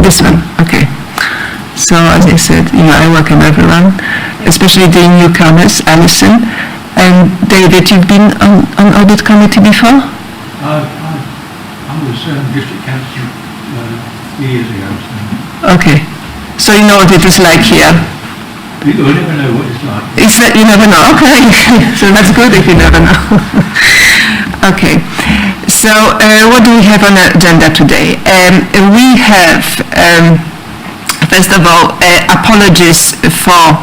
This one, okay. So as I said, I welcome everyone, especially the newcomers, Alison. And David, you've been on Audit Committee before? I was district councillor years ago. So. Okay. So you know what it is like here? You never know what it's like. You never know, okay. So that's good if you never know. Okay. So what do we have on the agenda today? We have, first of all, apologies for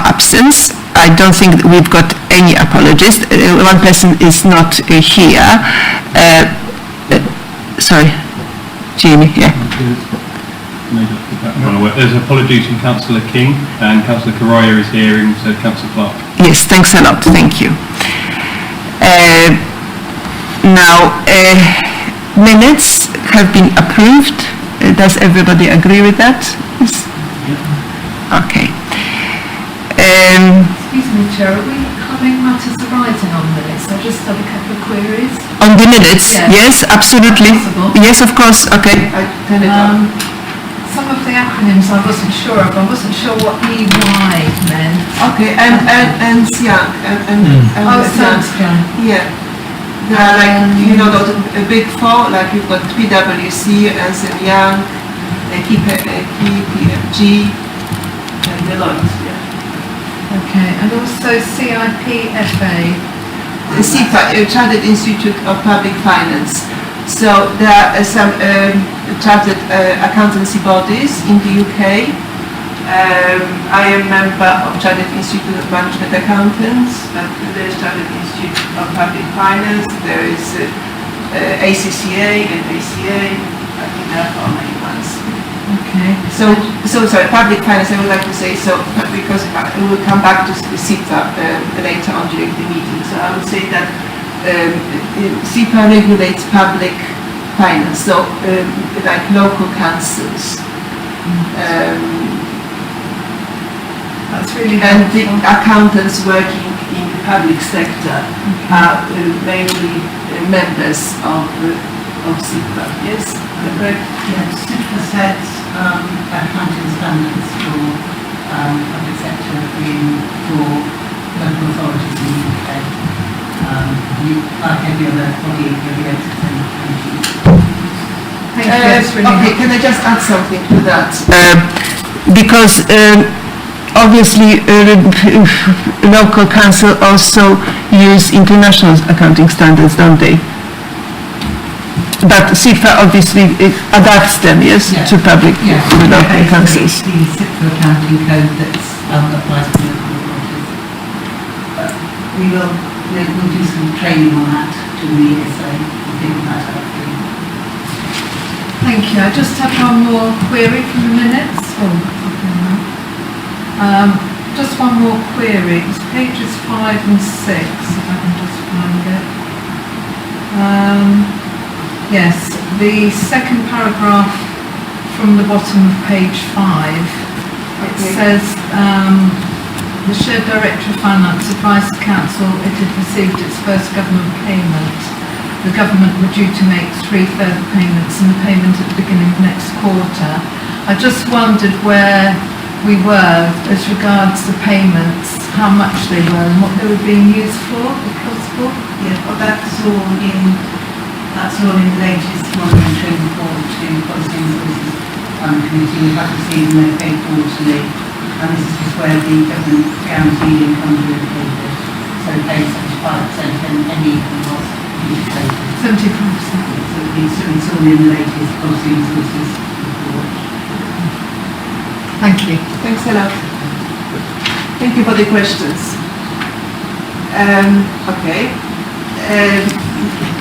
absence. I don't think that we've got any apologies. One person is not here. Sorry, Jamie, yeah. There's apologies from Councillor King, and Councillor Correa is here, and so Councillor Clark. Yes, thanks a lot, thank you. Now, minutes have been approved. Does everybody agree with that? Yes? Okay. Excuse me, Chair, are we having matters arising on minutes? I just have a couple of queries. On the minutes? Yes, absolutely. Yes, of course. Okay. Turn it on. Some of the acronyms I wasn't sure of. I wasn't sure what EY meant. Okay, and Young. Sounds Young. Yeah. There are the big four, like you've got PwC, Ernst & Young, KPMG, and Deloitte. Okay, and also CIPFA. CIPA, Chartered Institute of Public Finance. So there are some chartered accountancy bodies in the UK. I am a member of Chartered Institute of Management Accountants. There is Chartered Institute of Public Finance. There is ACCA and ACA. I think there are all many ones. Okay. So sorry, public finance, I would like to say so, because we will come back to CIPA later on during the meeting. So I would say that CIPA regulates public finance, so like local councils. That's really and helpful. the accountants working in the public sector are mainly members of CIPA. Yes? Correct? Yes, CIPA sets accounting standards for public sector for local authorities in the UK. Like every other body regulated accounting. Okay, can I just add something to that? Because obviously local council also use international accounting standards, don't they? But CIPA obviously adapts them, yes, to public, to local councils. The CIPA accounting code that applies to local authorities. We'll do some training on that to the ESA and figure that out for you. Thank you. I just have one more query from the minutes. Just one more query. It's pages 5 and 6, if I can just find it. Yes, the second paragraph from the bottom of page 5. It says, the Shared Director of Finance advised the Council it had received its first government payment. The government were due to make 3 further payments and the payment at the beginning of next quarter. I just wondered where we were as regards the payments, how much they were and what they were being used for, if possible. Yeah, well that's all in the latest monitoring report to Policy and Services Committee. We have to see them, they're paid quarterly, and this is just where the government guaranteed income is included. So it pays 75% and any income loss is paid. 75%. So it's all in the latest Policy and Services report. Thank you. Thanks a lot. Thank you for the questions. Okay.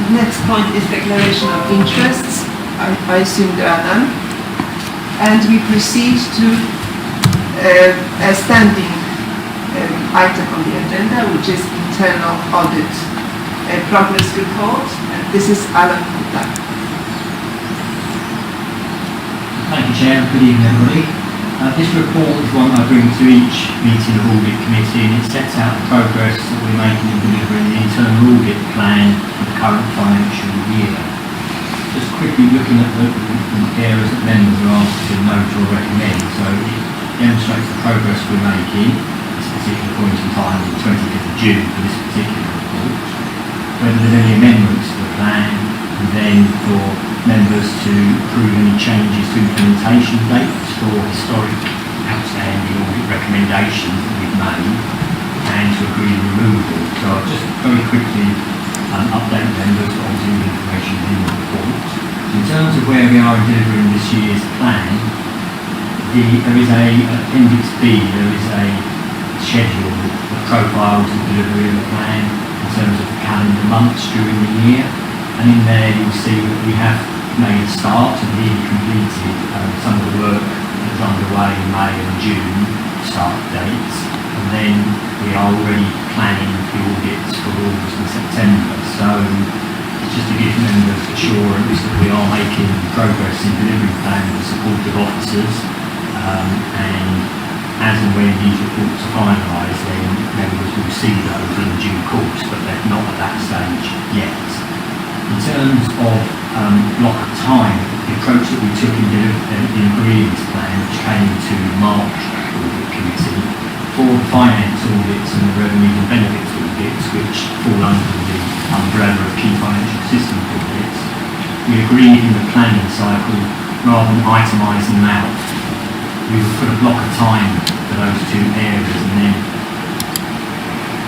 Next point is declaration of interests. I assume there are none. And we proceed to a standing item on the agenda, which is internal audit progress report. And this is Alan Kuta. Thank you, Chair. Good evening, everybody. This report is one I bring to each meeting of Audit Committee, and it sets out the progress that we're making in delivering the internal audit plan for the current financial year. Just quick quickly looking at the areas that members are asked to note or recommend. So it demonstrates the progress we're making at this particular point in time, on the 25th of June, for this particular report. Whether there's any amendments to the plan, and then for members to approve any changes to implementation dates for historic outstanding audit recommendations that we've made, and to agree removal. So I'll just very quickly update members on the information in the report. In terms of where we are in delivering this year's plan, there is a Appendix B, there is a schedule, a profile to delivery of the plan in terms of calendar months during the year, and in there you'll see that we have made a start and nearly completed some of the work that was underway in May and June start dates, and then we are already planning the audits for August and September. So it's just to give members assurance that we are making progress in delivering the plan with the support of officers, and as and when these reports are finalised, then members will see those in due course, but they're not at that stage yet. In terms of block of time, the approach that we took in agreeing this plan, which came to March Audit Committee, for the finance audits and the revenue and benefits audits, which fall under the umbrella of key financial system audits, we agreed in the planning cycle, rather than itemising them out, we would put a block of time for those two areas and then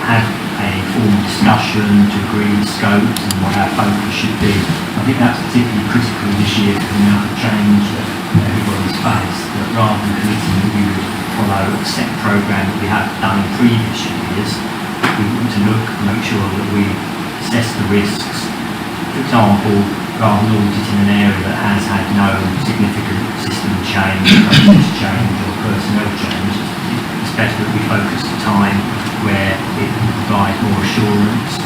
have a formal discussion to agree scopes and what our focus should be. I think that's particularly critical this year for the amount of change that everybody's faced, that rather than committing that we would follow a set programme that we have done in previous years, we want to look and make sure that we assess the risks. For example, rather than auditing an area that has had no significant system change, process change or personnel change, it's better that we focus the time where it will provide more assurance,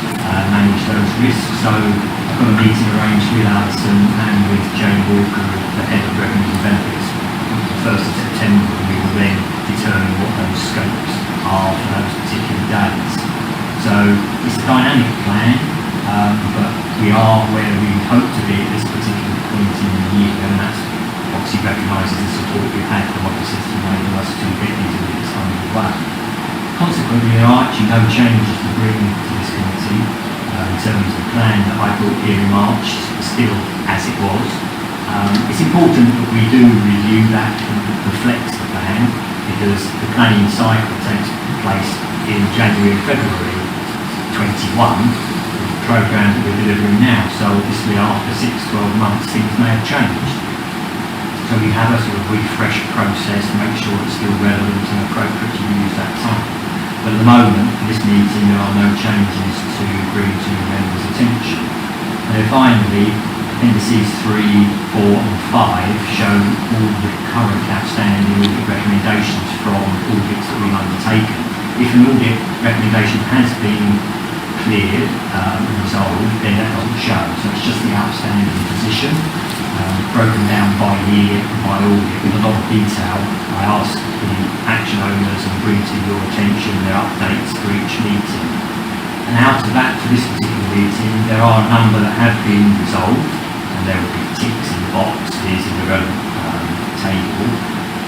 manage those risks. So I've got a meeting arranged with Alison and with Jane Walker, the head of revenue and benefits, the 1st of September, and we will then determine what those scopes are for those particular dates. So it's a dynamic plan, but we are where we hope to be at this particular point in the year, and that's obviously recognises the support we've had from officers to enable us to get these audits underway. Consequently, there are actually no changes to bring to this committee in terms of the plan that I brought here in March, still as it was. It's important that we do review that and reflect the plan, because the planning cycle takes place in January and February 21, the programme that we're delivering now. So obviously after 6-12 months things may have changed. So we have a sort of refresh process to make sure it's still relevant and appropriate to use that time. But at the moment, for this meeting, there are no changes to bring to members' attention. And then finally, Appendices 3, 4 and 5 show all the current outstanding audit recommendations from audits that we've undertaken. If an audit recommendation has been cleared and resolved, then that doesn't show. So it's just the outstanding position, broken down by year, by audit, with a lot of detail. I ask the action owners and bring to your attention their updates for each meeting. And out of that, for this particular meeting, there are a number that have been resolved, and there will be ticks in the boxes in the relevant table.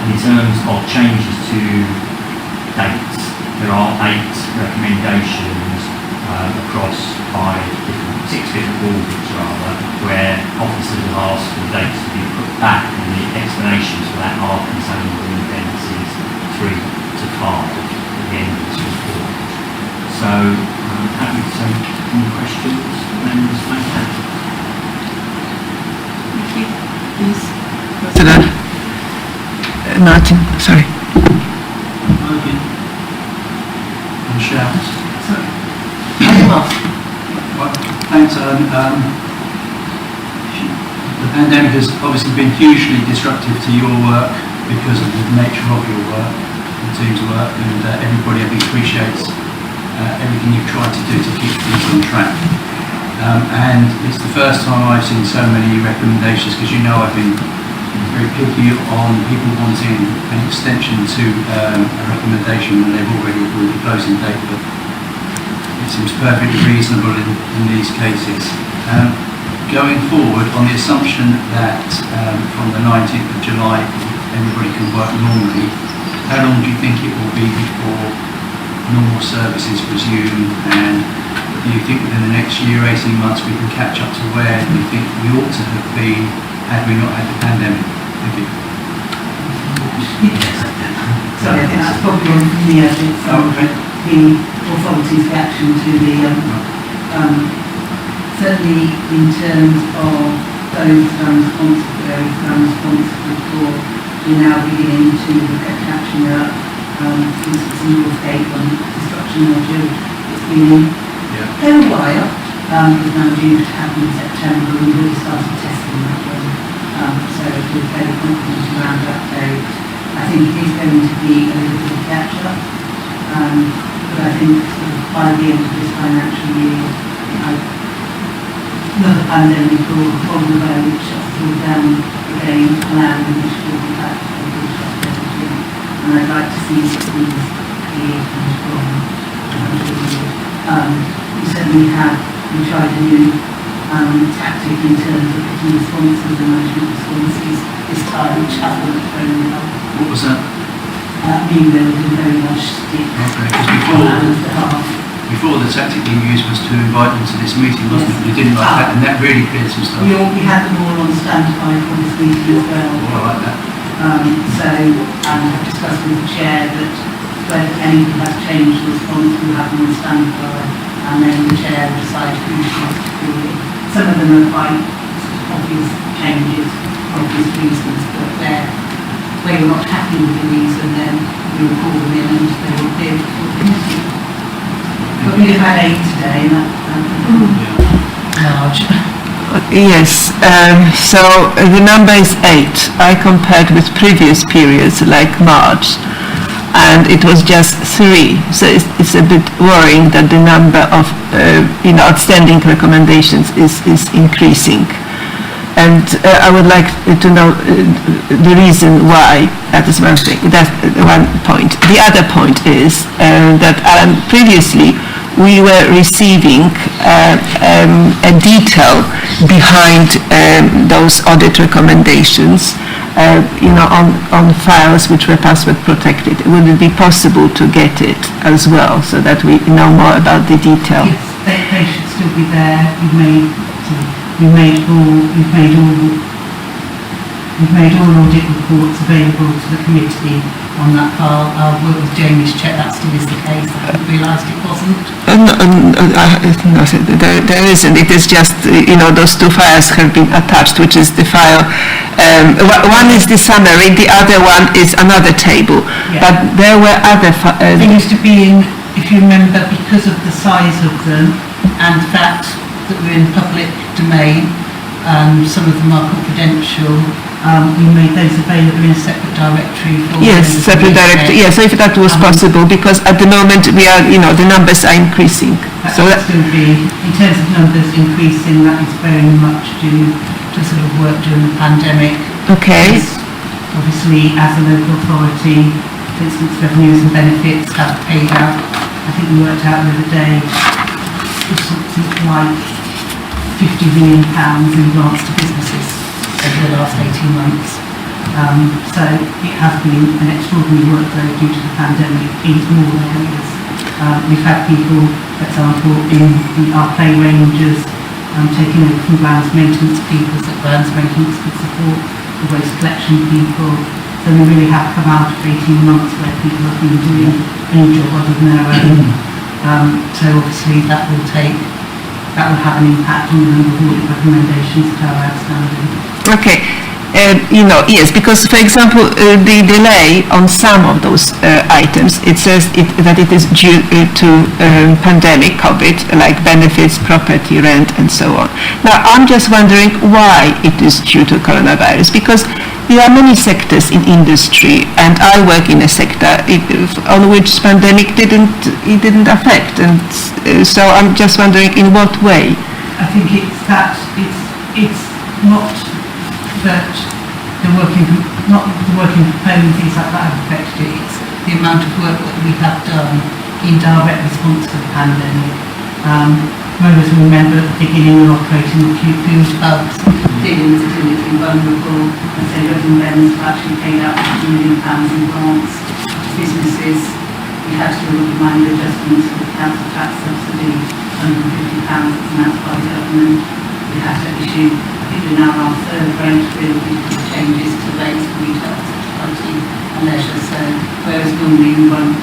And in terms of changes to dates, there are 8 recommendations across 6 different audits rather, where officers have asked for the dates to be put back, and the explanations for that are contained in Appendices 3 to 5 at the end of this report. So I'm happy to take any questions members may have. Thank you. Please. President. Martin, sorry. Martin. And shouts. Sorry. I'm off. Well, thanks, Alan. The pandemic has obviously been hugely disruptive to your work because of the nature of your work, the team's work, and everybody, I think, appreciates everything you've tried to do to keep things on track. And it's the first time I've seen so many recommendations, because you know I've been very picky on people wanting an extension to a recommendation when they've already agreed the closing date, but it seems perfectly reasonable in these cases. going forward, on the assumption that from the 19th of July everybody can work normally, how long do you think it will be before normal services resume, and do you think within the next year, 18 months, we can catch up to where you think we ought to have been had we not had the pandemic? Thank you. Sorry, I think that's probably on from the the authority's reaction to the, certainly in terms of those that are responsible, areas that are responsible for, we're now beginning to look at catching up. For instance, in your state on construction module, it's been in a while, it's now due to happen in September, and we've already started testing that one. So we're fairly confident around that date. I think it is going to be a little bit of catch-up, but I think sort of by the end of this financial year, another pandemic or coronavirus which shuts all down again, allowing them to go back to the good strategy. And I'd like to see these clear and strong. We certainly we tried a new tactic in terms of putting responses and management responses this time, which hasn't worked very well. What was that? Being there with a very much stick. Okay, because before the tactic you used was to invite them to this meeting, wasn't it? You didn't like that, and that really cleared some stuff. We had them all on standby for this meeting as well. Oh, I like that. So I've discussed with the chair that whether anything has changed the response, we'll have them on standby, and then the chair will decide who she wants to call in. Some of them are quite obvious changes, obvious reasons, but where you're not happy with the reason, then you'll call them in and they will appear before the committee. But we have had 8 today, and that's large. Yes, so the number is 8. I compared with previous periods like March, and it was just 3. So it's a bit worrying that the number of outstanding recommendations is increasing. And I would like to know the reason why. That is one thing. That's one point. The other point is that previously we were receiving a detail behind those audit recommendations, on files which were password protected. Would it be possible to get it as well, so that we know more about the detail? Yes, they should still be there. We've made all audit reports available to the committee on that file. I'll work with Jamie to check that still is the case. I hadn't realised it wasn't. No, there isn't. It is just, those 2 files have been attached, which is the file. One is the summary, the other one is another table. Yeah. But there were other They used to be in, if you remember, because of the size of them and the fact that we're in public domain, some of them are confidential. We made those available in a separate directory. Yes, separate directory. Yes, so if that was possible, because at the moment we are, the numbers are increasing. That so that still be, in terms of numbers increasing, that is very much due to sort of work during the pandemic. Okay. Obviously, as a local authority, for instance, revenues and benefits have paid out. I think we worked out the other day, something like £50 million in grants to businesses over the last 18 months. So it has been an extraordinary workload due to the pandemic in all areas. We've had people, for example, in our play rangers, taking over from grounds maintenance people, so grounds maintenance could support the waste collection people. So we really have come out of 18 months where people have been doing any job other than their own. So obviously that will have an impact on the number of audit recommendations that are outstanding. Okay. Yes, because, for example, the delay on some of those items, it says that it is due to pandemic, COVID, like benefits, property, rent, and so on. Now, I'm just wondering why it is due to coronavirus, because there are many sectors in industry, and I work in a sector on which pandemic didn't affect, and so I'm just wondering in what way. I think it's that it's not that the working from home and things like that have affected it. It's the amount of work that we have done in direct response to the pandemic. Members will remember at the beginning of operating the few food hubs, dealing with the vulnerable, and so Reverend Ben's actually paid out £1 million in grants to businesses. We had to do a lot of minor adjustments for the council tax subsidy, £150 that's announced by the government. We had to issue, I think we're now on our third range bill because of changes to rates for retail, hospitality and leisure. So whereas normally we run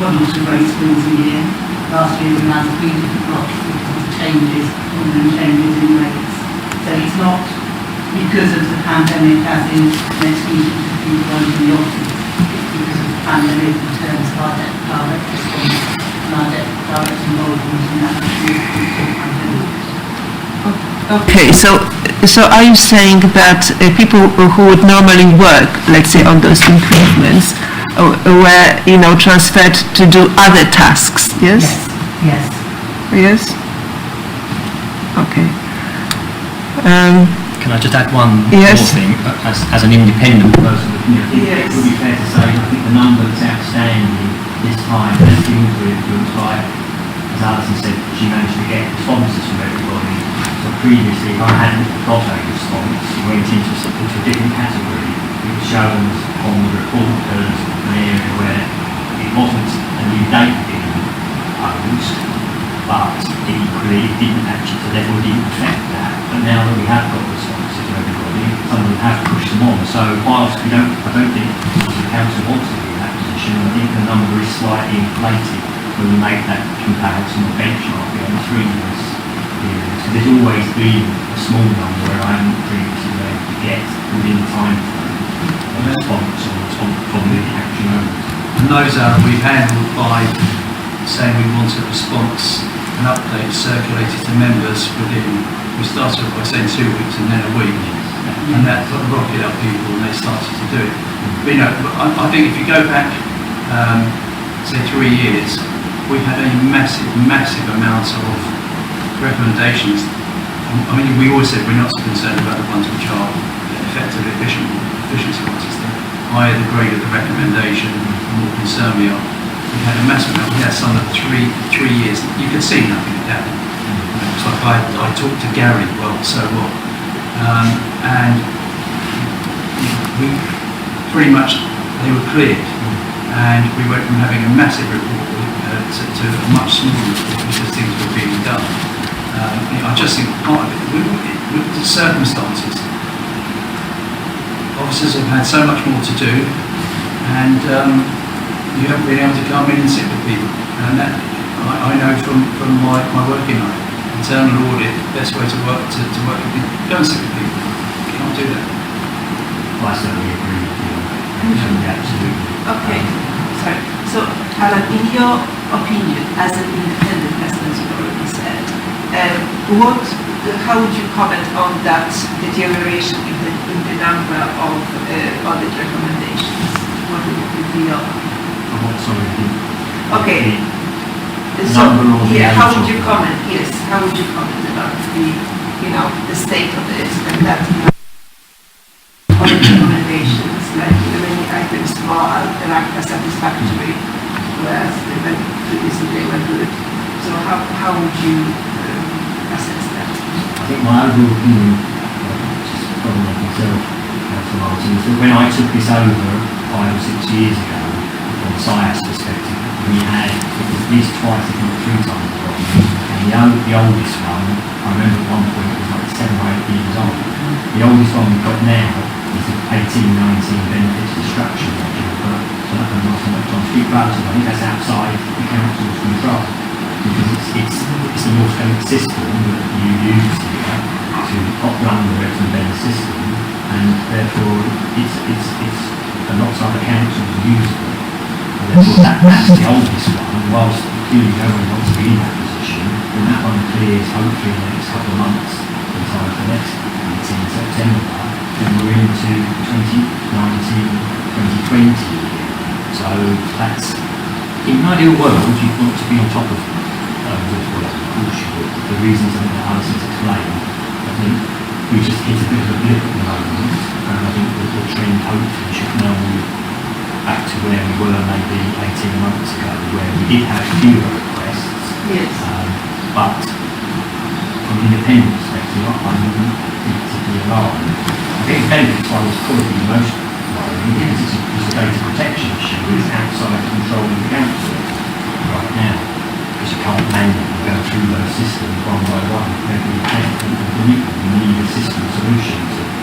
one or two rate schools a year, last year we ran 3 different blocks because of changes, ordinary changes in rates. So it's not because of the pandemic as in an excuse to people going to the office. It's because of the pandemic in terms of our direct response and our direct involvement in that pandemic. Okay, so are you saying that people who would normally work, let's say, on those improvements, were, transferred to do other tasks, yes? Yes. Yes? Okay. Can I just add one Yes. more thing? As an independent person, Yes. it would be fair to say, I think the number that's outstanding this time has been influenced by, as Alison said, she managed to get responses from everybody. So previously, if I hadn't got a response, it went into a different category. It was shown on the report as an area where it wasn't a new date being posed, but equally it didn't actually, the level didn't affect that. But now that we have got responses to everybody, some of them have pushed them on. So whilst I don't think the council wants to be in that position, I think the number is slightly inflated when we make that comparison or benchmark on 3 years. So there's always been a small number where I haven't previously been able to get within the time frame a response from the actual owners. And those we've handled by saying we want a response, an update circulated to members within, we started off by saying 2 weeks and then a week, and that sort of rocketed up people and they started to do it. But, I think if you go back, say 3 years, we've had a massive amount of recommendations. I mean, we always said we're not so concerned about the ones which are effective efficiency ones. It's the higher the grade of the recommendation, the more concerned we are. We had a massive amount. We had some of 3 years. You could see nothing had happened. It's like I talked to Gary. Well, so what? And we pretty much they were cleared, and we went from having a massive report to a much smaller report because things were being done. I just think part of it, with the circumstances, officers have had so much more to do, and you haven't been able to come in and sit with people. And that, I know from my working life, internal audit, best way to work with people, go and sit with people. You can't do that. I certainly agree with you. Absolutely. Okay, sorry. So, Alan, in your opinion, as an independent person, as you already said, how would you comment on that deterioration in the number of audit recommendations? What would be your... Okay. How would you comment? Yes, how would you comment about the state of it and that audit recommendations, like many items more ranked as satisfactory, whereas previously they were good. So how would you assess that? I think my overall opinion, just from myself, Councillor Martin, is that when I took this over 5 or 6 years ago, from a SciAS perspective, we had at least twice, if not 3 times the problem. And the oldest one, I remember at one point it was like 7 or 8 years old. The oldest one we've got now is an 18-19 benefits destruction module, but so that can last so much time to speak about it. I think that's outside the council's control, because it's a more scaled system that you use here to run the Reverend Ben system, and therefore it's not some of the councils use it. And therefore that's the oldest one. Whilst clearly no one wants to be in that position, when that one clears hopefully in the next couple of months, in time for the next meeting in September, then we're into 2019-2020 year. So that's, in an ideal world, you'd want to be on top of the reasons I think that Alison's explained. I think we just hit a bit of a blip at the moment, and I think the trend hopefully should now move back to where we were maybe 18 months ago, where we did have fewer requests. Yes. But from an independent perspective, I wouldn't be particularly alarmed. I think the benefits one is probably the most worrying because it's a data protection issue. It's outside the control of the council right now. Because you can't manually go through those systems one by one. Every attempt you need a system solution to it.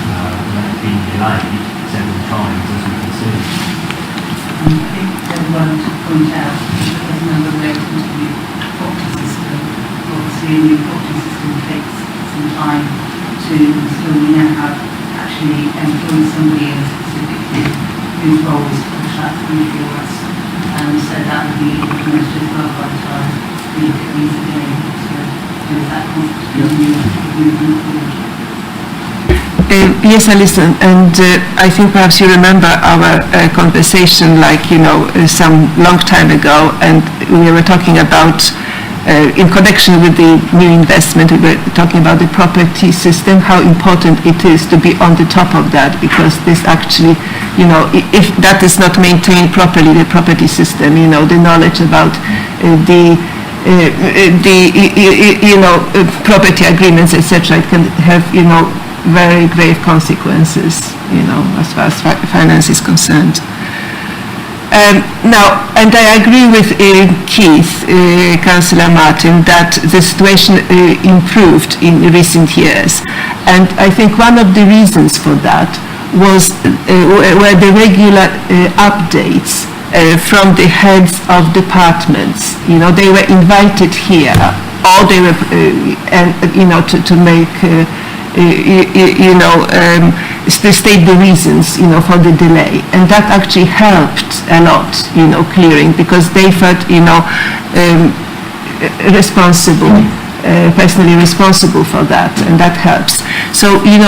That's been delayed several times, as we can see. I think the one to point out is that there's a number of ways into the property system. Obviously, a new property system takes some time to install. We now have actually employed somebody specifically whose role is to push that through for us. So that will be implemented as well by the time we look at these again. So with that confidence, moving forward. Yes, I listen, and I think perhaps you remember our conversation, like, some long time ago, and we were talking about, in connection with the new investment, we were talking about the property system, how important it is to be on the top of that, because this actually, if that is not maintained properly, the property system, the knowledge about property agreements, etc., it can have, very grave consequences, as far as finance is concerned. Now, and I agree with Keith, Councillor Martin, that the situation improved in recent years. And I think one of the reasons for that were the regular updates from the heads of departments. They were invited here, or they were, to make to state the reasons, for the delay. And that actually helped a lot, clearing, because they felt, responsible, personally responsible for that, and that helps. So, in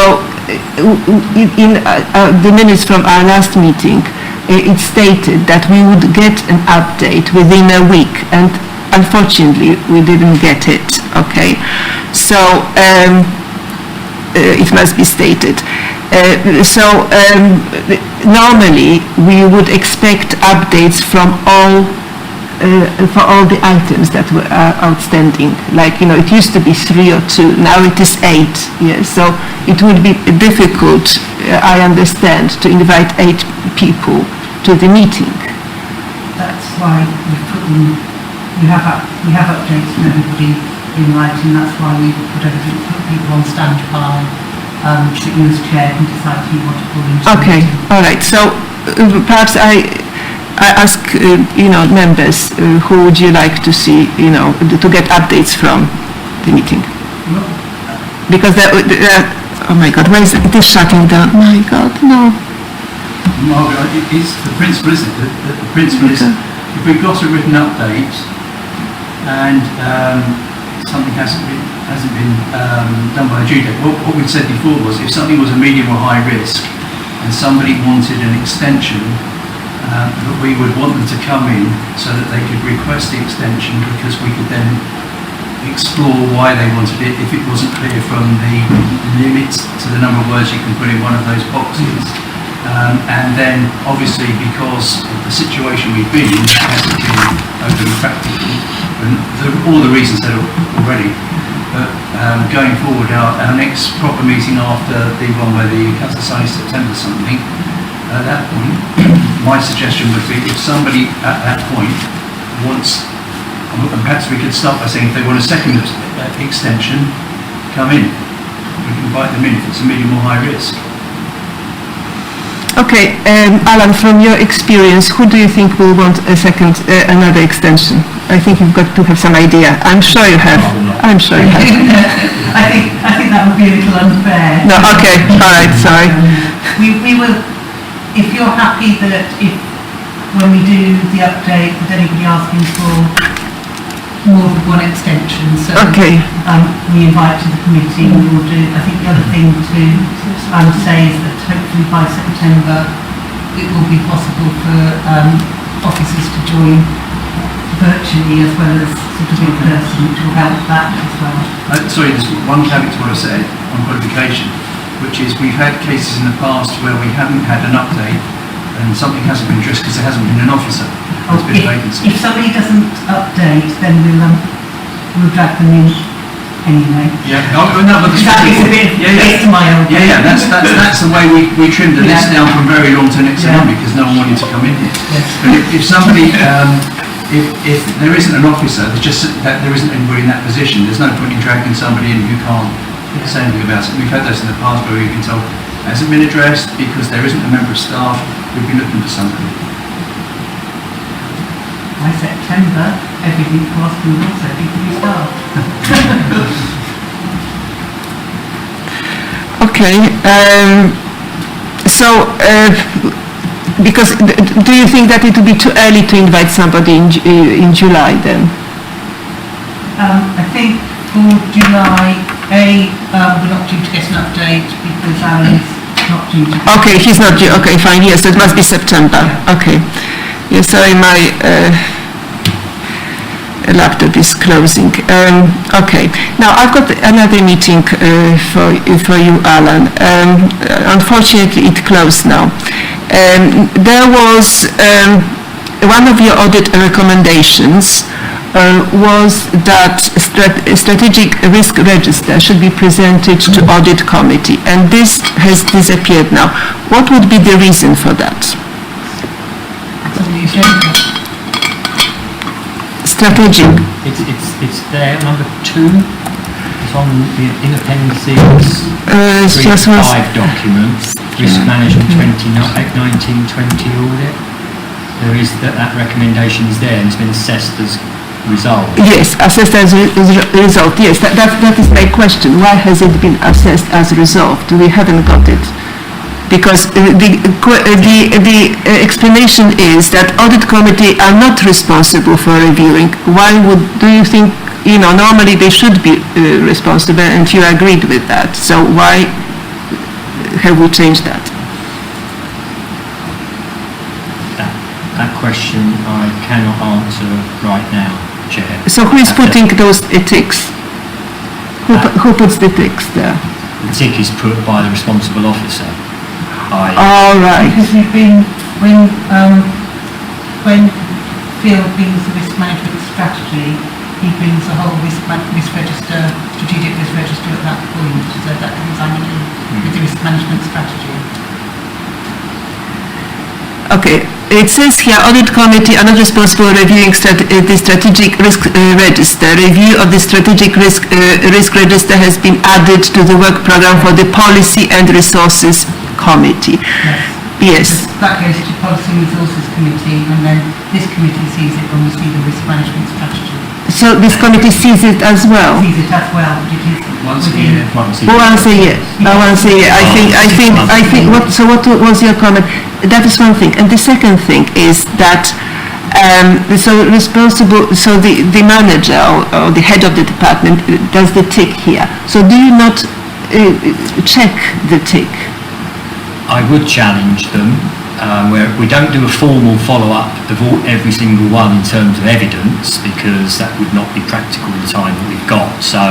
the minutes from our last meeting, it stated that we would get an update within a week, and unfortunately, we didn't get it, okay? So, it must be stated. Normally we would expect updates from for all the items that were outstanding. Like, it used to be 3 or 2, now it is 8. Yes, so it would be difficult, I understand, to invite 8 people to the meeting. That's why we've put them, we have updates from everybody in writing. That's why we put people on standby, so you as chair can decide who you want to call into. Okay, all right. So perhaps I ask members, who would you like to see, to get updates from the meeting? Because oh my God, where is it? It is shutting down. My God, no. Margaret, it's the principle, isn't it? The principle is, if we've got a written update and something hasn't been done by a due date. What we'd said before was, if something was a medium or high risk and somebody wanted an extension, that we would want them to come in so that they could request the extension, because we could then explore why they wanted it if it wasn't clear from the limits to the number of words you can put in one of those boxes. And then obviously, because of the situation we've been in, that hasn't been overly practical, and all the reasons said already. But going forward, our next proper meeting after the one where the council signs September something, at that point, my suggestion would be, if somebody at that point wants, and perhaps we could start by saying, if they want a second extension, come in. We can invite them in if it's a medium or high risk. Okay, Alan, from your experience, who do you think will want another extension? I think you've got to have some idea. I'm sure you have. I'm sure you have. I think that would be a little unfair. No, okay, all right, sorry. We will, if you're happy that when we do the update, with anybody asking for more than one extension, so okay. We invite to the committee, we will do. I think the other thing to say is that hopefully by September it will be possible for officers to join virtually as well as sort of in person, which will help that as well. Sorry, there's one caveat to what I said on qualification, which is we've had cases in the past where we haven't had an update and something hasn't been addressed because there hasn't been an officer. If somebody doesn't update, then we'll drag them in anyway. Yeah, no, but That is a bit to my own. Yeah, that's the way we trimmed the list down from very long to next to none because no one wanted to come in here. Yes. But if somebody, if there isn't an officer, there's just that there isn't anybody in that position, there's no point in dragging somebody in who can't say anything about it. We've had those in the past where we've been told, hasn't been addressed because there isn't a member of staff, we've been looking for somebody. By September, everything past and also people we start. Okay, because do you think that it would be too early to invite somebody in July then? I think for July, we're not due to get an update because Alan's not due to. Okay, he's not due, okay, fine, yes, so it must be September, okay. Yes, sorry, my laptop is closing. Okay, now I've got another meeting for you, Alan. Unfortunately, it closed now. There was one of your audit recommendations was that strategic risk register should be presented to Audit Committee, and this has disappeared now. What would be the reason for that? Strategic. It's there, number 2. It's on the in appendices. 3-5 documents. Risk management 1920 audit. There is that recommendation is there and it's been assessed as result. Yes, assessed as result. Yes, that is my question. Why has it been assessed as resolved? We haven't got it. Because the explanation is that Audit Committee are not responsible for reviewing. Why do you think, normally they should be responsible and you agreed with that. So why have we changed that? That question I cannot answer right now, Chair. So who is putting those ticks? Who puts the ticks there? The tick is put by the responsible officer. All right. Because we've been, when Phil brings the risk management strategy, he brings the whole risk register, strategic risk register at that point, so that comes annually with the risk management strategy. Okay, it says here, Audit Committee are not responsible for reviewing the strategic risk register. Review of the strategic risk register has been added to the work program for the Policy and Resources Committee. Yes. That goes to Policy and Resources Committee, and then this committee sees it when we see the risk management strategy. So this committee sees it as well? Sees it as well, but it is Once a year. Once a year. Once a year. I think. So what was your comment? That is one thing. And the second thing is that so the manager or the head of the department does the tick here. So do you not check the tick? I would challenge them where we don't do a formal follow-up of every single one in terms of evidence because that would not be practical in the time that we've got. So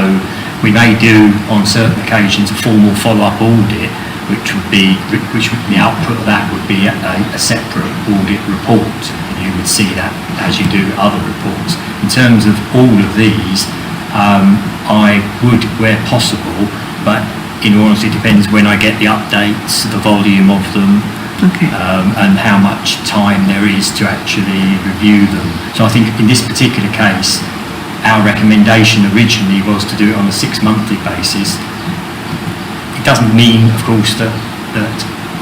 we may do on certain occasions a formal follow-up audit which would be the output of that would be a separate audit report. You would see that as you do other reports. In terms of all of these, I would where possible, but in all honesty, it depends when I get the updates, the volume of them, and how much time there is to actually review them. So I think in this particular case, our recommendation originally was to do it on a 6-monthly basis. It doesn't mean, of course, that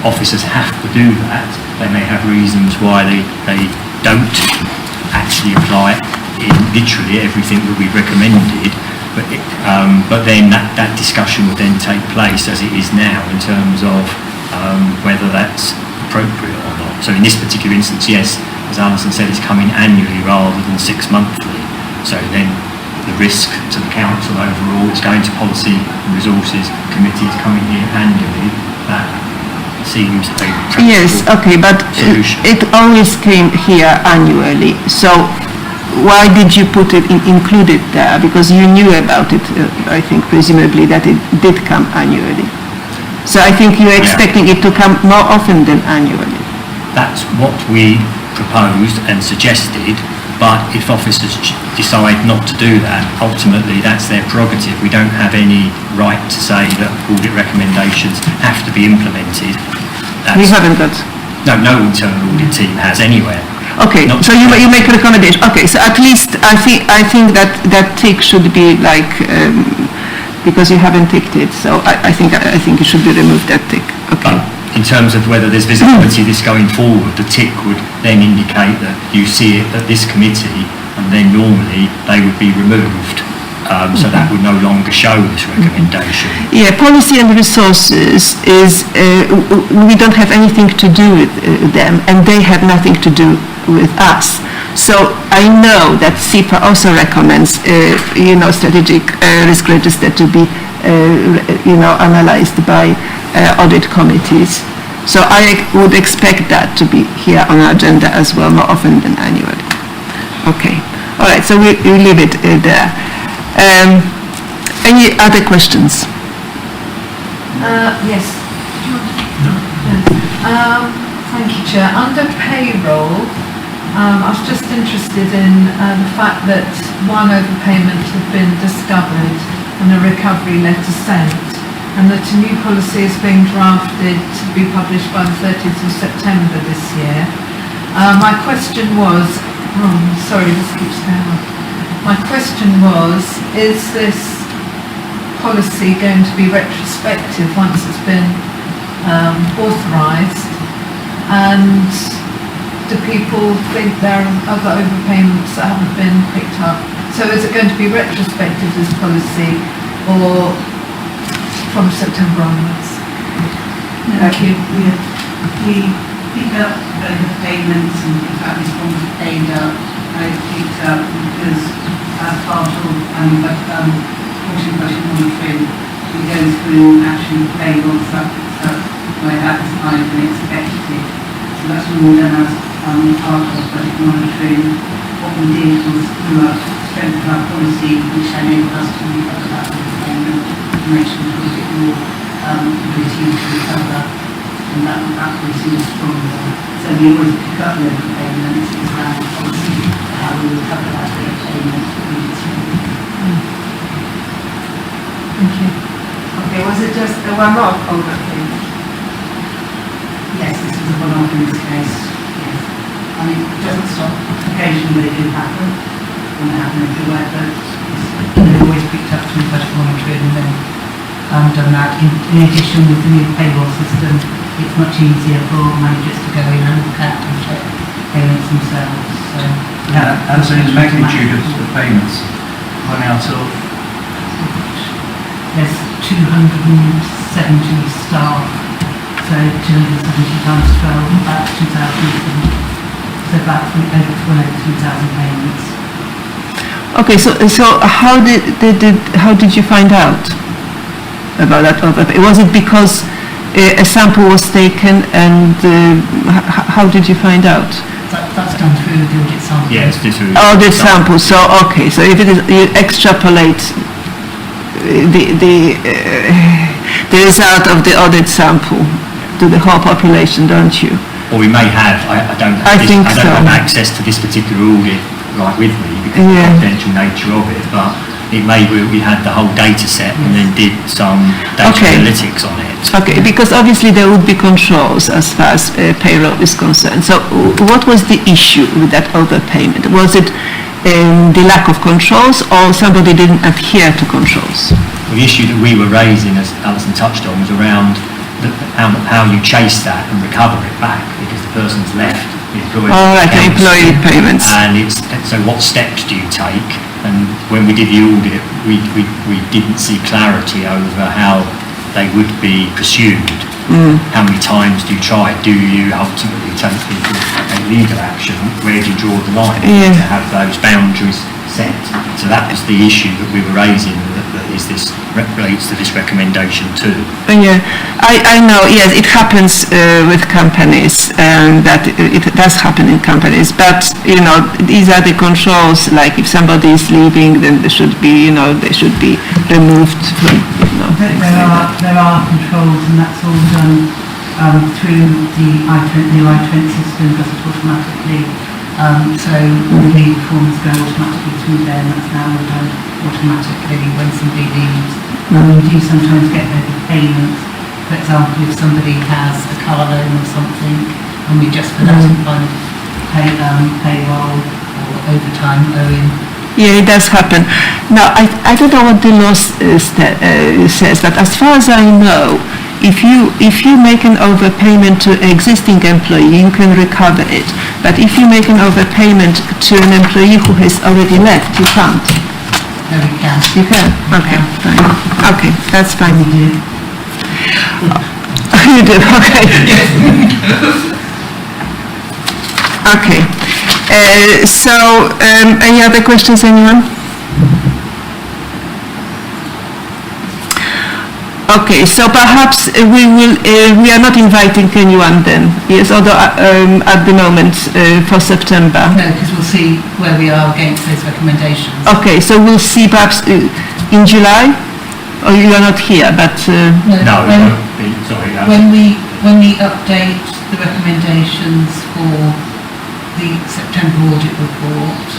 officers have to do that. They may have reasons why they don't actually apply in literally everything that we've recommended. But then that discussion would then take place as it is now in terms of whether that's appropriate or not. So in this particular instance, yes, as Alison said, it's coming annually rather than 6-monthly. So then the risk to the council overall is going to Policy and Resources Committee, is coming here annually. That seems a practical yes, okay, but solution. It always came here annually. So why did you include it there? Because you knew about it, I think, presumably, that it did come annually. So I think you're expecting it to come more often than annually. That's what we proposed and suggested, But if officers decide not to do that, ultimately that's their prerogative. We don't have any right to say that audit recommendations have to be implemented. We haven't got. No internal audit team has anywhere. Okay, Not- so you make a recommendation. Okay, so at least I think that tick should be like, because you haven't ticked it, so I think it should be removed, that tick. Okay. But in terms of whether there's visibility of this going forward, the tick would then indicate that you see it at this committee, and then normally they would be removed. So that would no longer show this recommendation. Yeah, policy and resources is, we don't have anything to do with them, and they have nothing to do with us. So I know that SIPA also recommends, strategic risk register to be, analyzed by audit committees. So I would expect that to be here on our agenda as well, more often than annually. Okay, all right, so we leave it there. Any other questions? Yes. Thank you, Chair. Under payroll, I was just interested in the fact that one overpayment had been discovered and a recovery letter sent, and that a new policy is being drafted to be published by the 30th of September this year. My question was, sorry, this keeps going on. My question was, is this policy going to be retrospective once it's been authorised? And do people think there are other overpayments that haven't been picked up? So is it going to be retrospective, this policy, or from September onwards? Thank you. We pick up overpayments, and in fact this one was paid up. I picked up because as part of portion budget monitoring, we go through and actually payroll stuff where that is higher than expected. So that's all done as part of budget monitoring. What we did was through our strength of our policy, which enabled us to recover that overpayment, to make sure we got a bit more ability to recover, and that policy was stronger. So we always pick up the overpayments, it's around the policy, how we recover that overpayment that we distribute. Thank you. Okay, was it just a one-off overpayment? Yes, this was a one-off in this case, yes. I mean, it doesn't stop occasionally they do happen, when they happen everywhere, but they're always picked up through budget monitoring and then done that. In addition, with the new payroll system, it's much easier for managers to go in and look at and check payments themselves, so. And so the magnitude of the payments run out of? There's 270 staff, so 270 times 12, about 2,000, so about over 2,000 payments. Okay, so how did you find out about that overpayment? Was it because a sample was taken, and how did you find out? That's done through the audit sample. Yes, this is. Audit sample. So okay, so if it is, you extrapolate the result of the audit sample to the whole population, don't you? Or we may have. I don't have access to this particular audit right with me because of the confidential nature of it, but it may be we had the whole data set and then did some data analytics on it. Okay, because obviously there would be controls as far as payroll is concerned. So what was the issue with that overpayment? Was it the lack of controls, or somebody didn't adhere to controls? Well, the issue that we were raising, as Alison touched on, was around how you chase that and recover it back because the person's left the employee. All right, the employee payments. And so what steps do you take? And when we did the audit, we didn't see clarity over how they would be pursued. How many times do you try? Do you ultimately take legal action? Where do you draw the line? Yeah. To have those boundaries set. So that was the issue that we were raising, that relates to this recommendation too. Yeah, I know, yes, it happens with companies, that it does happen in companies, but, these are the controls, like if somebody is leaving, then they should be, they should be removed from, There are controls, and that's all done through the new i20 system, does it automatically. So all the forms go automatically through there, and that's now done automatically when somebody leaves. We do sometimes get overpayments. For example, if somebody has a car loan or something, and we just for that kind of payroll or overtime owing. Yeah, it does happen. Now, I don't know what the law says, but as far as I know, if you make an overpayment to an existing employee, you can recover it. But if you make an overpayment to an employee who has already left, you can't. No, we can. You can? Okay, fine. Okay, that's fine. We do. You do, okay. Okay. Any other questions, anyone? Okay, so perhaps we are not inviting anyone then, yes, although at the moment for September. No, because we'll see where we are against those recommendations. Okay, so we'll see perhaps in July, or you are not here, but... No, it won't be, sorry. When we update the recommendations for the September audit report,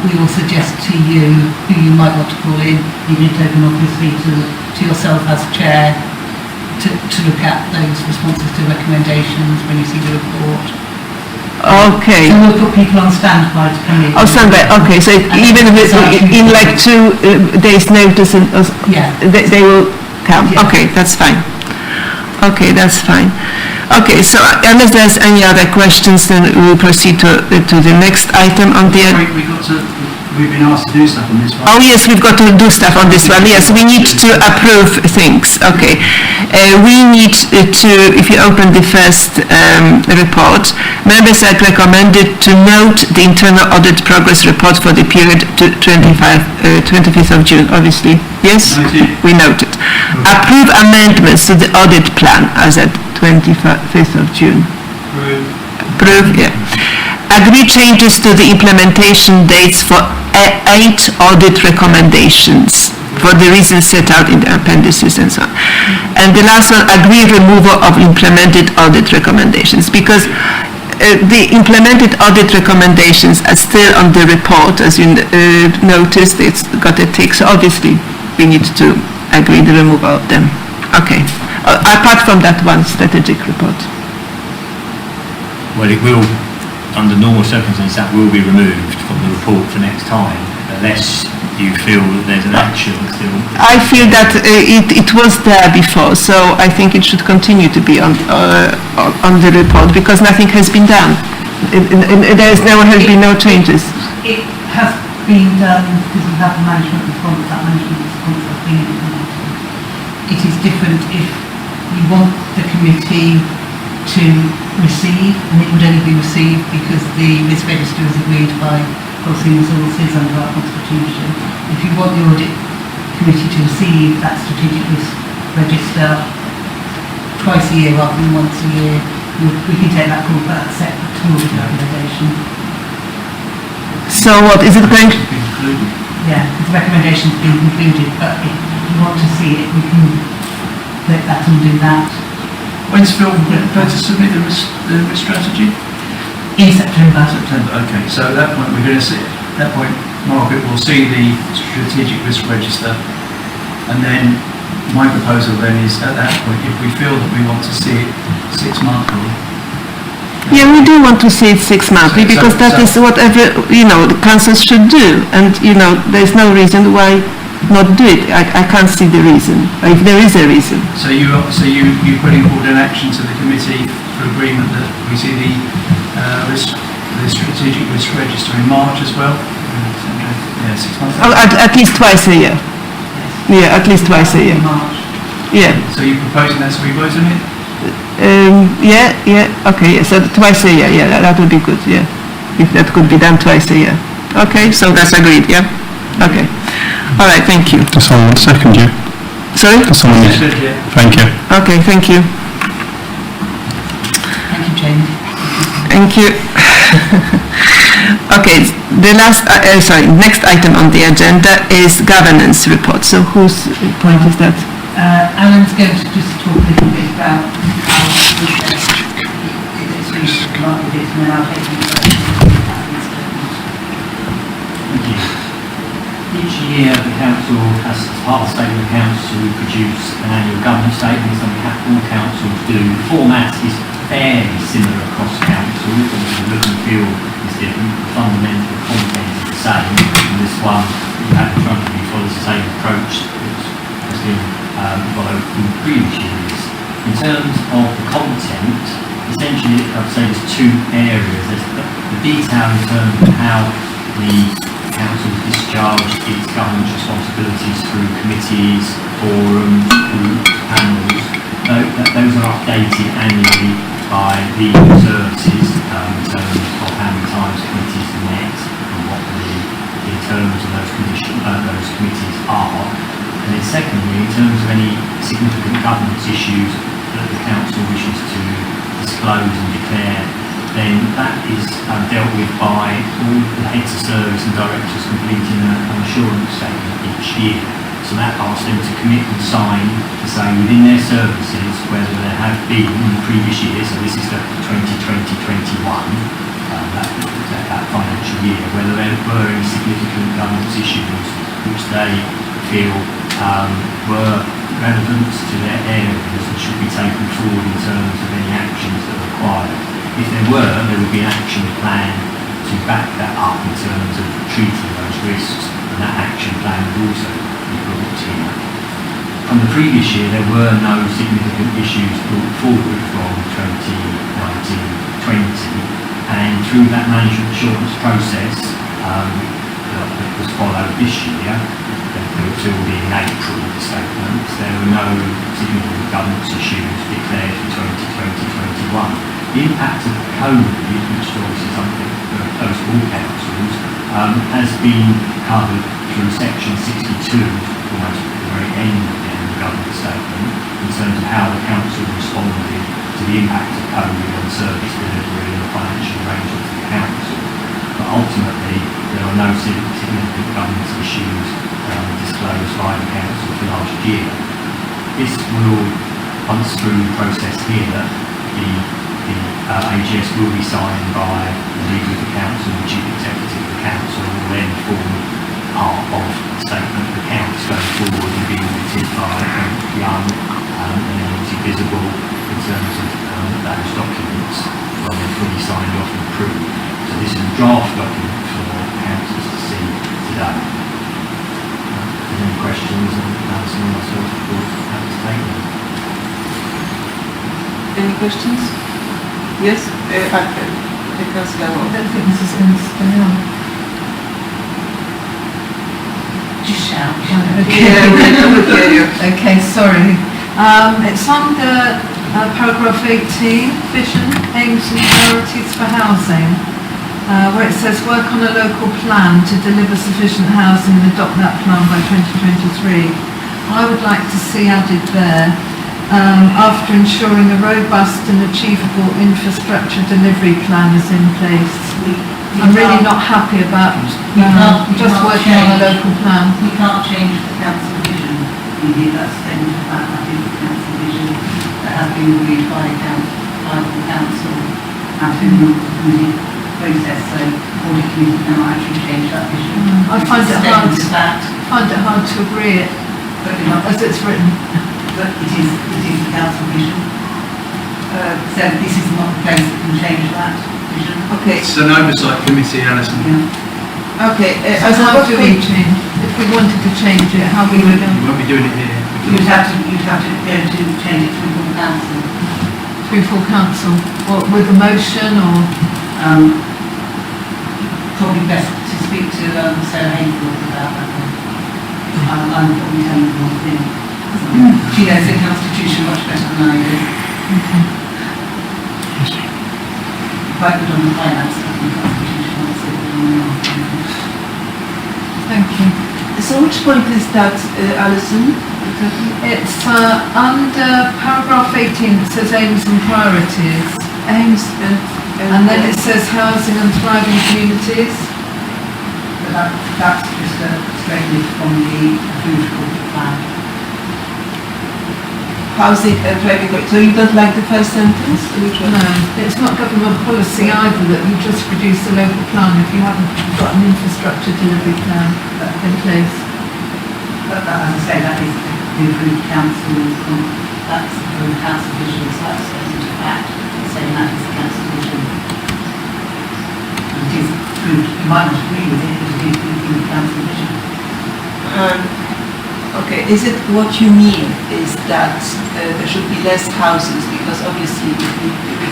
we will suggest to you who you might want to call in, even token obviously to yourself as chair, to look at those responses to recommendations when you see the report. Okay. And we'll put people on standby to come in. Oh, standby, okay, so even in like 2 days' notice, Yeah. they will come. Yeah. Okay, that's fine. Okay, that's fine. Okay, so unless there's any other questions, then we'll proceed to the next item on the... We've been asked to do stuff on this one. Oh yes, we've got to do stuff on this one. Yes, we need to approve things. Okay. We need to, if you open the first report, members are recommended to note the internal audit progress report for the period to 25th of June, obviously. Yes? Noted. We noted. Approve amendments to the audit plan as at 25th of June. Approve, yeah. Agree changes to the implementation dates for 8 audit recommendations for the reasons set out in the appendices and so on. And the last one, agree removal of implemented audit recommendations, because the implemented audit recommendations are still on the report, as you noticed, it's got a tick, so obviously we need to agree the removal of them. Okay. Apart from that one strategic report. Well, it will, under normal circumstances, that will be removed from the report for next time, unless you feel that there's an action still. I feel that it was there before, so I think it should continue to be on the report, because nothing has been done. There has been no changes. It has been done because we have the management response, that management response has been implemented. It is different if you want the committee to receive, and it would only be received because the risk register is agreed by policy and resources under our constitution. If you want the audit committee to receive that strategic risk register twice a year rather than once a year, we can take that call, but that's separate to audit recommendation. So what, is it going to... Yeah, the recommendation's been included, but if you want to see it, we can click that and do that. When's Phil going to submit the risk strategy? In September. September, okay. So at that point, we're going to see, at that point, Margaret will see the strategic risk register, and then my proposal then is, at that point, if we feel that we want to see it 6 monthly. Yeah, we do want to see it 6 monthly, because that is whatever, the councils should do, and, there's no reason why not do it. I can't see the reason, if there is a reason. So you putting forward an action to the committee for agreement that we see the strategic risk register in March as well? Yeah, 6 months. Oh, at least twice a year. Yeah, at least twice a year. March. Yeah. So you're proposing that, so we vote on it? Okay, so twice a year, that would be good, yeah. If that could be done twice a year. Okay, so that's agreed, yeah? Okay. All right, thank you. Does someone want to second you? Sorry? Does someone need... Yeah. Thank you. Okay, thank you. Thank you, Jane. Thank you. Okay, the next item on the agenda is governance report. So whose point is that? Alan's going to just talk a little bit about how it's Not if it's now taking place. Thank you. Each year, the council has, as part of the statement of accounts, to produce an annual governance statement, something that all councils do. The format is fairly similar across councils, and the look and feel is different. The fundamental content is the same, and this one you have in front of you follows the same approach that has been followed in previous years. In terms of the content, essentially, I'd say there's two areas. There's the detail in terms of how the council discharged its governance responsibilities through committees, forums, groups, panels. Those are updated annually by the services in terms of how many times committees met and what the terms of those committees are. And then secondly, in terms of any significant governance issues that the council wishes to disclose and declare, then that is dealt with by all the heads of service and directors completing an assurance statement each year. So that asks them to commit and sign to say within their services whether there have been in the previous year, so this is the 2020-21, that financial year, whether there were any significant governance issues which they feel were relevant to their areas and should be taken forward in terms of any actions that are required. If there were, there would be an action plan to back that up in terms of treating those risks, and that action plan would also be brought here. From the previous year, there were no significant issues brought forward from 2019-20, and through that management assurance process that was followed this year, until the April statements, there were no significant governance issues declared for 2020-21. The impact of COVID, which is obviously something that close to all councils, has been covered through section 62, almost at the very end of the annual governance statement, in terms of how the council responded to the impact of COVID on service delivery and the financial arrangements of the council. But ultimately, there are no significant governance issues disclosed by the council for last year. This will, once through the process here, the AGS will be signed by the leader of the council, the chief executive of the council, will then form part of the statement of accounts going forward and be audited by Young, and then obviously visible in terms of those documents when they're fully signed off and approved. So this is a draft document for councillors to see today. Any questions on Alison and myself before that statement? Any questions? Yes? I don't think this is going to stay on. Just shout. Yeah, we'll hear you. Okay, sorry. It's under paragraph 18, vision, aims and priorities for housing, where it says work on a local plan to deliver sufficient housing and adopt that plan by 2023. I would like to see added there, after ensuring a robust and achievable infrastructure delivery plan is in place. I'm really not happy about just working on a local plan. We can't change the council vision. Indeed, that's statement of fact, that is the council vision that has been agreed by the council and through the committee process. So Audit Committee cannot actually change that vision. I find it hard. Statement of fact. To agree it as it's written. But it is the council vision. So this is not the place that can change that vision. Okay. It's an oversight committee, Alison. Yeah. Okay. How do we change? If we wanted to change it, how we would? You won't be doing it here. You'd have to go to change it through full council. Through full council, or with a motion, or Probably best to speak to Sarah Hayfield about that one. I'm probably telling the wrong thing. She knows the constitution much better than I do. If I put on the finance of the constitution, I'd say thank you. So which point is that, Alison? It's under paragraph 18, it says aims and priorities. Aims And then it says housing and thriving communities. But that's just a straight lift from the approved corporate plan. housing and driving. So you don't like the first sentence? Which one? No, it's not government policy either that you just produce a local plan if you haven't got an infrastructure delivery plan in place. But that, as I say, that is the approved council, that's the approved council vision, so that's into fact, saying that is the council vision. And it is approved, you might not agree with it, but it is the approved council vision. Okay, is it what you mean is that there should be less houses because obviously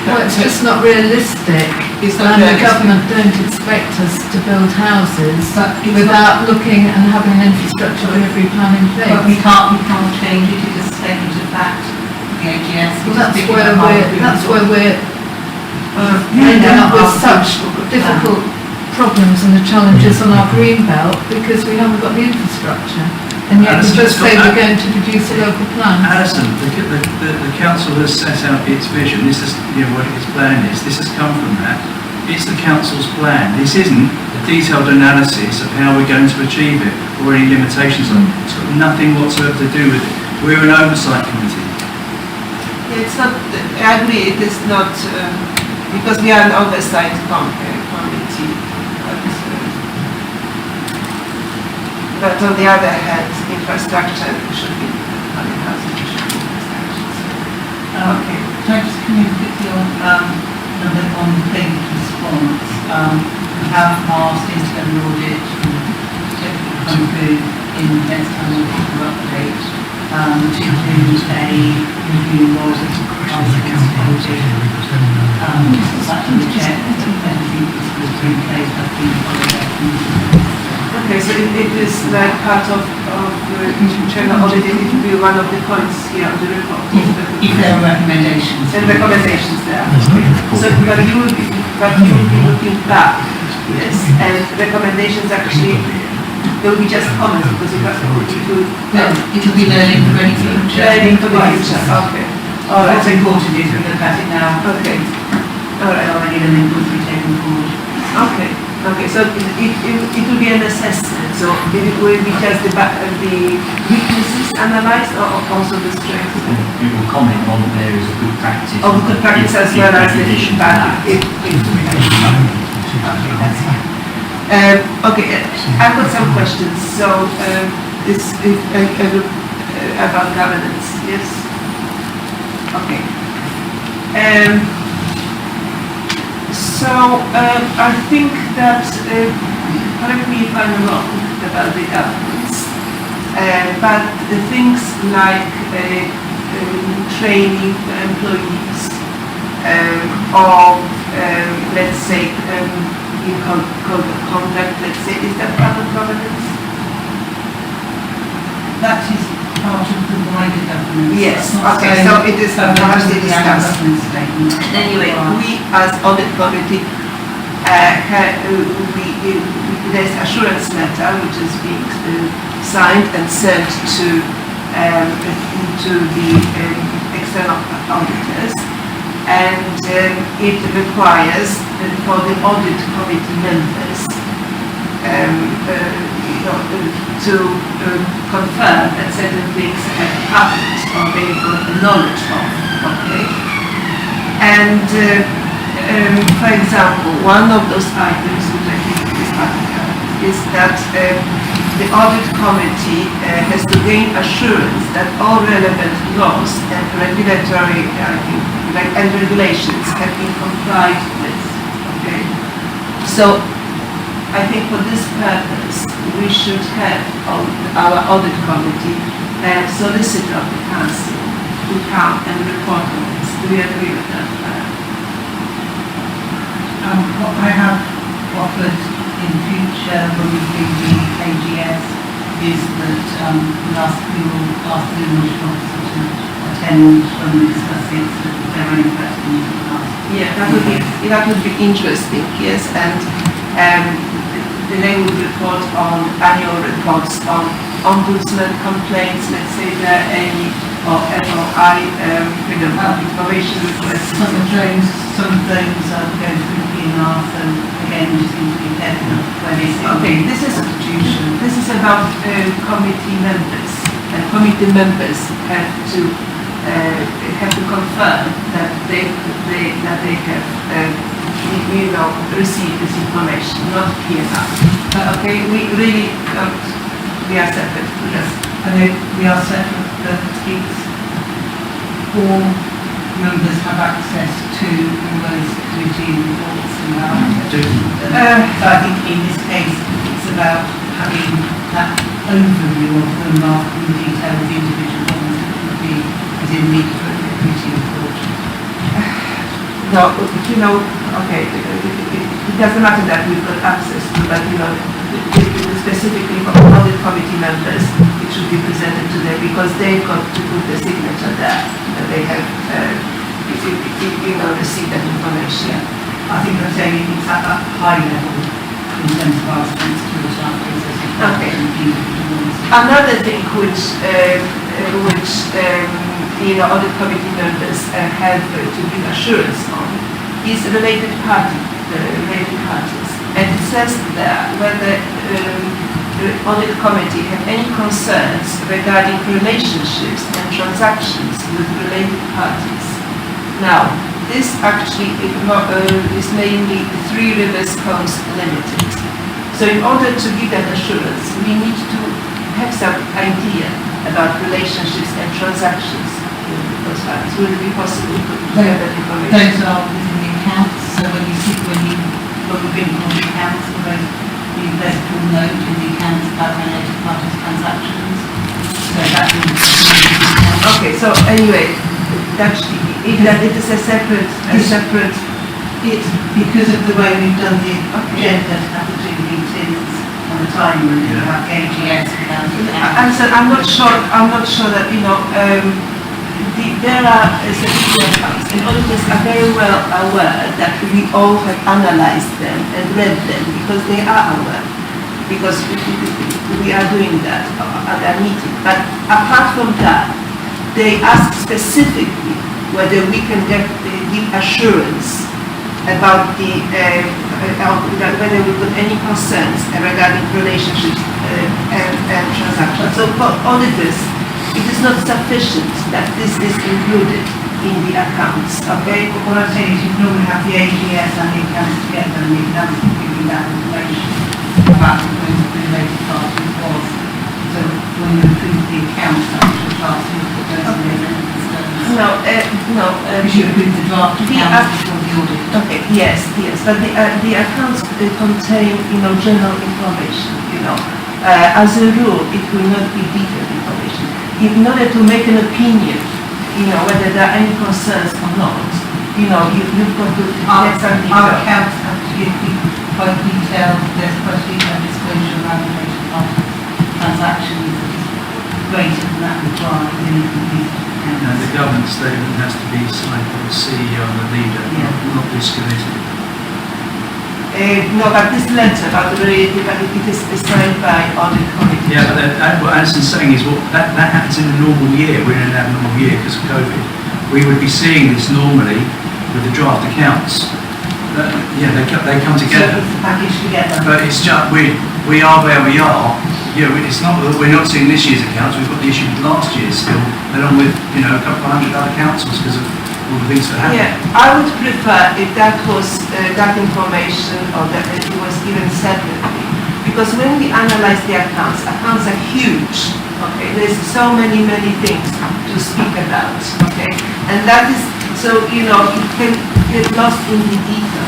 Well, it's just not realistic. It's not and realistic. the government don't expect us to build houses But it's without looking and having an infrastructure delivery plan in place. But we can't change it, it is a statement of fact, the AGS. Well, that's where we're ending up with such difficult problems and the challenges on our green belt because we haven't got the infrastructure. And yet we just say we're going to produce a local plan. Alison, the council has set out its vision. This is, what its plan is. This has come from that. It's the council's plan. This isn't a detailed analysis of how we're going to achieve it or any limitations on it. It's got nothing whatsoever to do with it. We're an oversight committee. Yeah, it's not, I agree, it is not, because we are an oversight committee. But on the other hand, infrastructure should be, housing should be infrastructure. Okay, can I just come in quickly on the claimant response? We have asked internal audit to come through in the next time we have an update to include a review of our security. That can be checked, everything is in place, has been followed. Okay, so it is like part of internal audit, it will be one of the points here on the report. If there are recommendations. And recommendations there. So, but you will be looking back, yes, and recommendations actually, they will be just comments because you have to No, it will be learning for any future. learning for the future, okay. All right, What's important is we look at it now. okay. All right, Already the input we take on board. okay. Okay, so it will be an assessment, so it will be just the weaknesses analyzed or also the strengths? We will comment on areas of good practice. Of good practice as well as the addition to bad. that. Okay, I've got some questions. So, this is about governance, yes? Okay. So, I think that, correct me if I'm wrong about the governance, but the things like training the employees, or let's say in code of conduct, let's say, is that part of governance? That is part of the wider governance. Yes, That's not okay, saying so it is that part of the the annual discuss. governance statement. Anyway, we as audit committee, there's assurance letter which is being signed and sent to the external auditors, and it requires for the audit committee members to confirm that certain things have happened or they've got the knowledge of. Okay, and for example, one of those items which I think is particular is that the audit committee has to gain assurance that all relevant laws and regulatory and regulations have been complied with. Okay, so I think for this purpose we should have our audit committee solicitor of the council to come and report on this. Do we agree with that? What I have offered in future when we do the AGS is that we will ask the National Officer to attend when we discuss it, so if there are any questions you can ask. Yeah, that would be interesting, yes, and they would report on annual reports on ombudsman complaints, let's say there are any, or FOI, freedom of information requests. Some of those are going through PNR, so again, we just need to be careful where they sit. Okay, this is about committee members. Committee members have to have to confirm that they have received this information, not here now. Okay, we really don't, we are separate. Yes. I know we are separate, but it's all members have access to all those committee reports and so I think in this case it's about having that overview of them rather than the detail of the individual ones that would be within the appropriate committee report. No, okay, it doesn't matter that we've got access to, but specifically for audit committee members, it should be presented to them because they've got to put the signature there, that they have, received that information. I think I'm saying it's at that high level in terms of our responsibility to our process. Okay. Another thing which audit committee members have to give assurance on is related parties. And it says there whether audit committee have any concerns regarding relationships and transactions with related parties. Now, this actually is mainly Three Rivers Coast Limited. So in order to give that assurance, we need to have some idea about relationships and transactions with those parties. Would it be possible to have that information? Those are within the accounts, so when you bring on the accounts, there's a full note in the accounts about related parties transactions. So that will be Okay, so anyway, it is a separate. It's because of the way we've done the agenda to have the two meetings on a time when we have AGS without And so I'm not sure that, there are statutory accounts and auditors are very well aware that we all have analyzed them and read them because they are aware, because we are doing that at our meeting. But apart from that, they ask specifically whether we can give assurance about whether we put any concerns regarding relationships and transactions. So for auditors, it is not sufficient that this is included in the accounts, okay? What I'm saying is you can normally have the AGS and the accounts together and the accounts giving that information about who the related parties was. So when you approve the accounts, that should pass through the person you should approve the draft accounts before the audit. Okay, yes, but the accounts contain, general information, As a rule, it will not be detailed information. In order to make an opinion, whether there are any concerns or not, you've got to get some detail. Our accounts have to be quite detailed. There's quite detailed disclosure around related parties transactions that is greater than that required in any complete account. And the governance statement has to be signed by the CEO and the leader, not this committee. No, but this letter about the related, it is signed by Audit Committee. Yeah, but what Allison's saying is that happens in a normal year. We're in an abnormal year because of COVID. We would be seeing this normally with the draft accounts. They come together. So it's a package together. But it's just, we are where we are. It's not that we're not seeing this year's accounts. We've got the issue with last year's still, along with, a couple of hundred other councils because of all the things that happened. Yeah, I would prefer if that was, that information or that it was given separately. Because when we analyze the accounts are huge, okay? There's so many things to speak about, okay? And that is, so, it can get lost in the detail.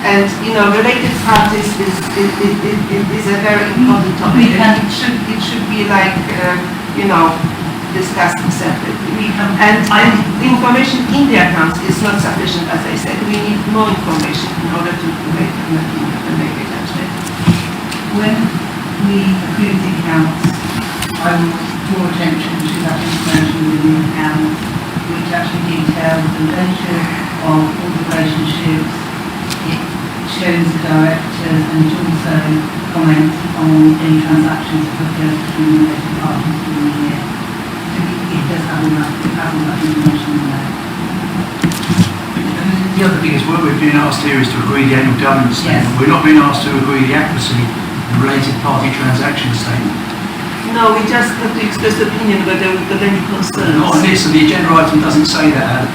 And, related parties is a very important topic. It should be like, discussed separately. And the information in the accounts is not sufficient, as I said. We need more information in order to make a judgment. When we approve the accounts, I will draw attention to that information within the accounts, which actually details the nature of all the relationships. It shows the directors and it also comments on any transactions that occur between the related parties within the year. So it does have all that information in there. The other thing is, what we're being asked here is to agree the annual governance statement. Yes. We're not being asked to agree the accuracy of the related party transaction statement. No, we just have to express the opinion whether we've got any concerns. Not on this, so the agenda item doesn't say that,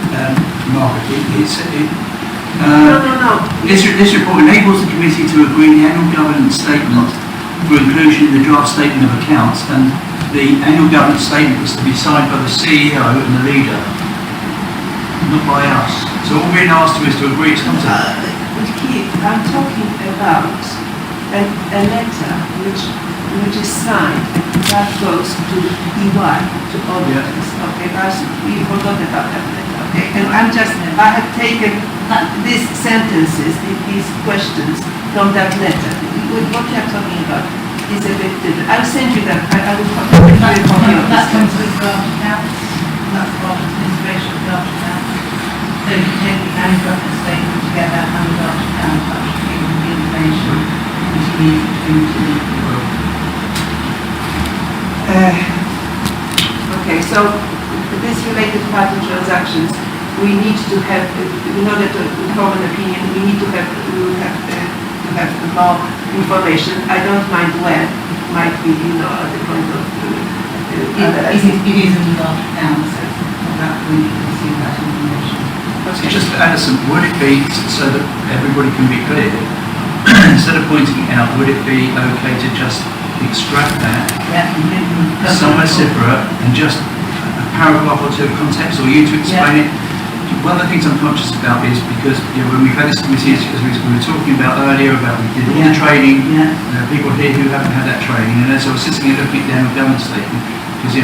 Margaret. No. This report enables the committee to agree the annual governance statement for inclusion in the draft statement of accounts, and the annual governance statement was to be signed by the CEO and the leader, not by us. So all we're being asked to is to agree to content. I'm talking about a letter which is signed, that goes to EY, to auditors. Okay, we forgot about that letter. Okay, and I have taken these sentences, these questions from that letter. What you are talking about is a bit different. I'll send you that. I will copy of this. That comes with draft accounts, that's part of the consideration of draft accounts. So if you take the annual governance statement together and the draft account, that should give you the information which you need to Okay, so this related party transactions, we need to have, in order to form an opinion, we need to have more information. I don't mind when, it might be, at the point of... it is in the draft account, so at that point you can receive that information. Just Alison, would it be, so that everybody can be clear, instead of pointing it out, would it be okay to just extract that somewhere separate and just a paragraph or two of context, or you to explain it? One of the things I'm conscious about is because when we've had this committee, as we were talking about earlier, about we did all the training, there are people here who haven't had that training, and as I was sitting and looking at the annual governance statement, because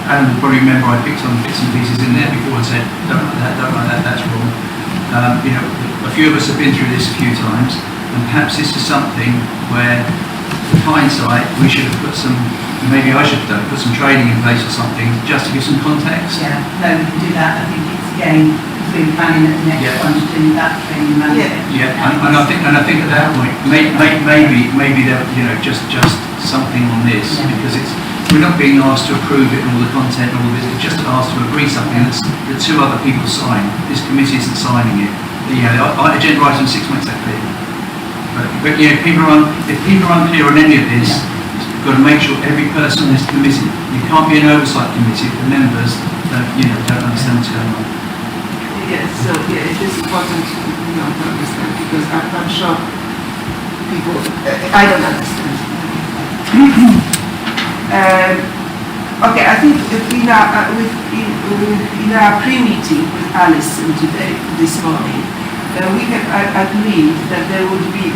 Alan will probably remember I picked on bits and pieces in there before and said, don't like that, that's wrong. A few of us have been through this a few times, and perhaps this is something where, with hindsight, we should have put some, maybe I should have put some training in place or something, just to give some context. Yeah, no, we can do that. I think it's again, we're planning at the next one to do that training management. Yeah, and I think at that point, maybe there, just something on this, because we're not being asked to approve it and all the content and all this, it's just asked to agree something that two other people sign. This committee isn't signing it. Agenda item 6 makes that clear. But if people are unclear on any of this, you've got to make sure every person is committed. You can't be an oversight committee if the members don't understand what's going on. Yes, so it is important to understand, because I'm sure people, I don't understand. Okay, I think in our pre-meeting with Alison today, this morning, we have agreed that there would be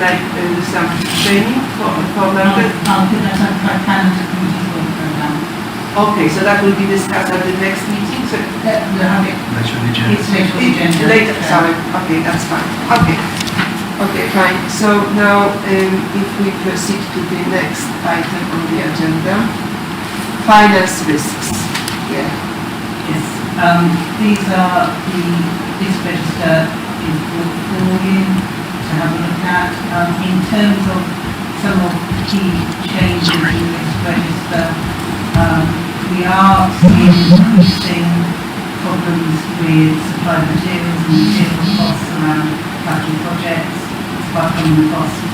some training for members. I'll put that on for a calendar committee work program. Okay, so that will be discussed at the next meeting. So We'll have it. Later on the agenda. It's later on the agenda. later, sorry. Okay, that's fine. Okay, fine. So now, if we proceed to the next item on the agenda, finance risks. Yeah. Yes. These are this register is for you to have a look at. In terms of some of the key changes in this register, we are seeing increasing problems with supply of materials and material costs around capital projects, sparkling costs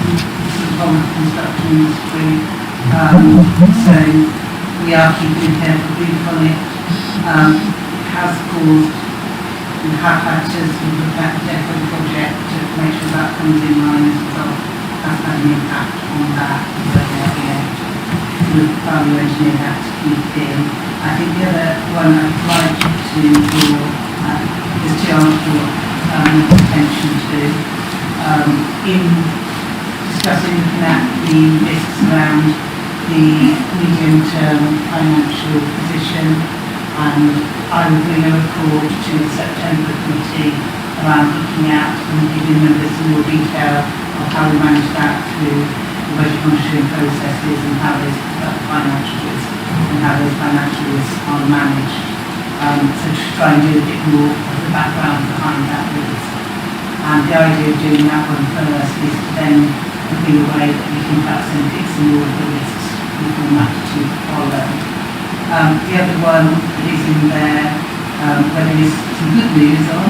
from the construction industry. So we are keeping a careful brief on it. Has caused, we have had to look at the depot project to make sure that comes in line as well. Has had an impact on that, so we are able to value engineer that to keep in. I think the other one I'd like to draw is to your attention to in discussing looking at the risks around the medium-term financial position, and I will bring a report to the September committee around looking at and giving members some more detail of how we manage that through the budget monitoring processes and how those financial risks and how those financial risks are managed. So to try and do a bit more of the background behind that risk. And the idea of doing that one first is to then be a way that we can perhaps then pick some more of the risks before that to follow. The other one that is in there, where there is some good news on,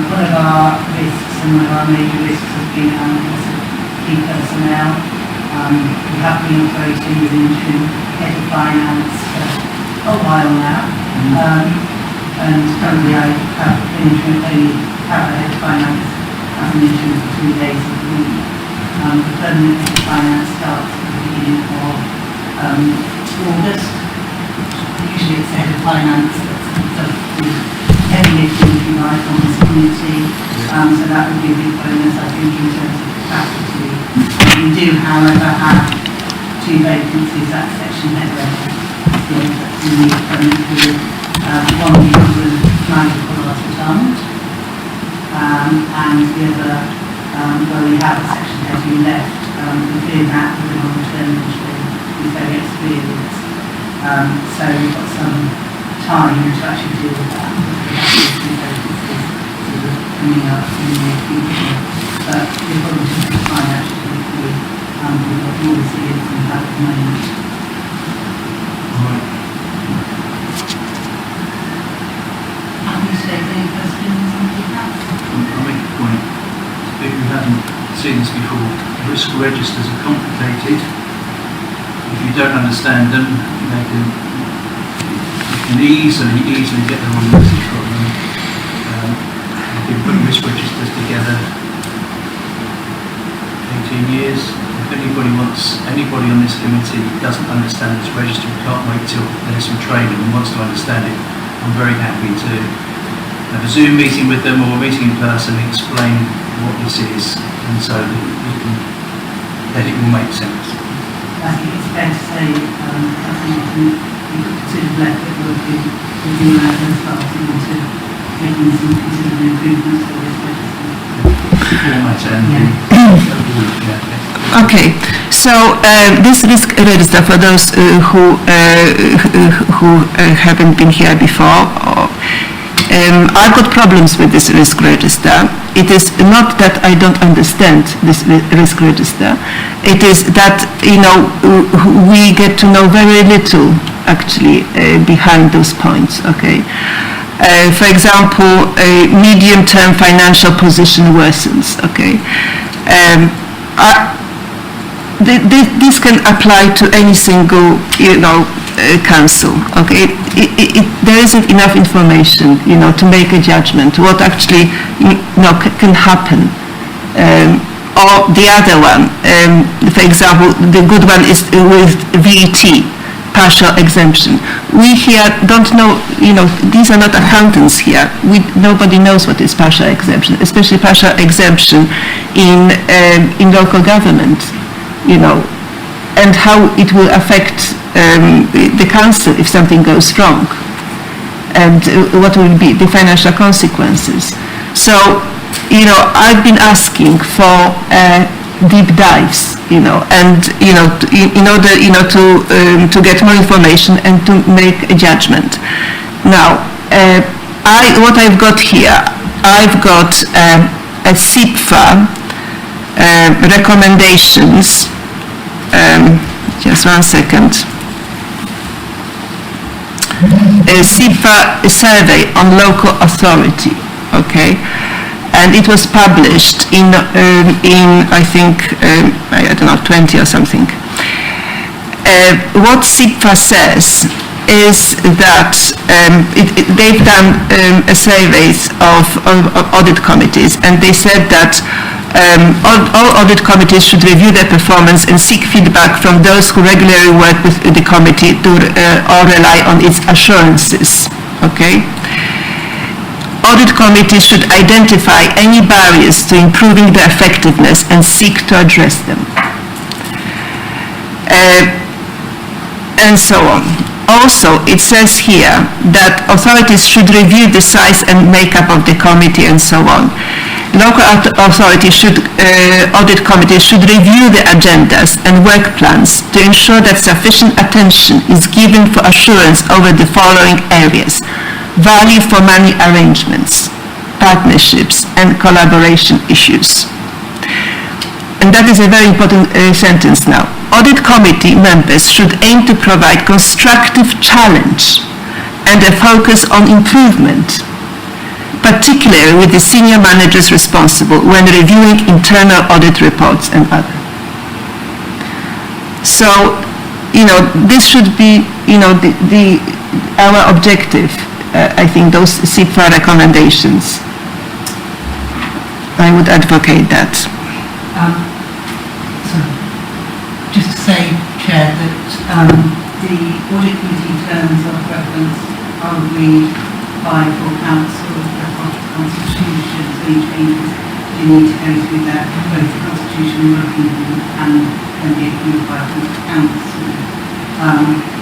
one of our risks and one of our major risks has been loss of key personnel. We have been operating with an interim head of finance for a while now. And currently I have an interim, only have a head of finance as an interim for 2 days of the week. The permanent head of finance starts at the beginning of August. Usually it's the head of finance that does the heavy lifting, if you like, on this committee. So that would be a big bonus, I think, in terms of capacity. We do, however, have 2 vacancies at section head level. So that's in the permanent period. One because of manager for the last returned, and the other where we have a section head who left. Within that, we're on maternity leave, who's very experienced. So we've got some time to actually deal with that. Sort of coming up in the near future. But we're probably just going to find actually with what all the CEOs we have at the moment. Happy to take any questions on that? I'll make a point. People who haven't seen this before, risk registers are complicated. If you don't understand them, you can easily get the wrong message from them. I've been putting risk registers together 18 years. If anybody on this committee doesn't understand this register, can't wait till there's some training and wants to understand it, I'm very happy to have a Zoom meeting with them or a meeting in person and explain what this is, and so that it will make sense. I think it's fair to say, you could consider left it working with the and starting to making some considerable improvements to this register. Format and Okay, so this risk register, for those who haven't been here before, I've got problems with this risk register. It is not that I don't understand this risk register. It is that, we get to know very little actually behind those points, okay? For example, a medium-term financial position worsens, okay? This can apply to any single, council. Okay, there isn't enough information, to make a judgment what actually, can happen. Or the other one, for example, the good one is with VAT, partial exemption. We here don't know, these are not accountants here. Nobody knows what is partial exemption, especially partial exemption in local government, and how it will affect the council if something goes wrong, and what will be the financial consequences. So, I've been asking for deep dives, and in order, to get more information and to make a judgment. Now, what I've got here, I've got a SIPFA recommendations. Just 1 second. A SIPFA survey on local authority, okay, and it was published in I think I don't know, 20 or something. What SIPFA says is that they've done a surveys of audit committees, and they said that all audit committees should review their performance and seek feedback from those who regularly work with the committee or rely on its assurances. Okay? Audit committees should identify any barriers to improving their effectiveness and seek to address them. And so on. Also, it says here that authorities should review the size and makeup of the committee and so on. Local authorities audit committees should review the agendas and work plans to ensure that sufficient attention is given for assurance over the following areas: value for money arrangements, partnerships, and collaboration issues. And that is a very important sentence now. Audit committee members should aim to provide constructive challenge and a focus on improvement, particularly with the senior managers responsible when reviewing internal audit reports and other. So, this should be, our objective, I think, those CIPA recommendations. I would advocate that. Just to say, Chair, that the Audit Committee terms of reference are agreed by full council, the constitution, so any changes do need to go through that, both the constitution and then be approved by full council.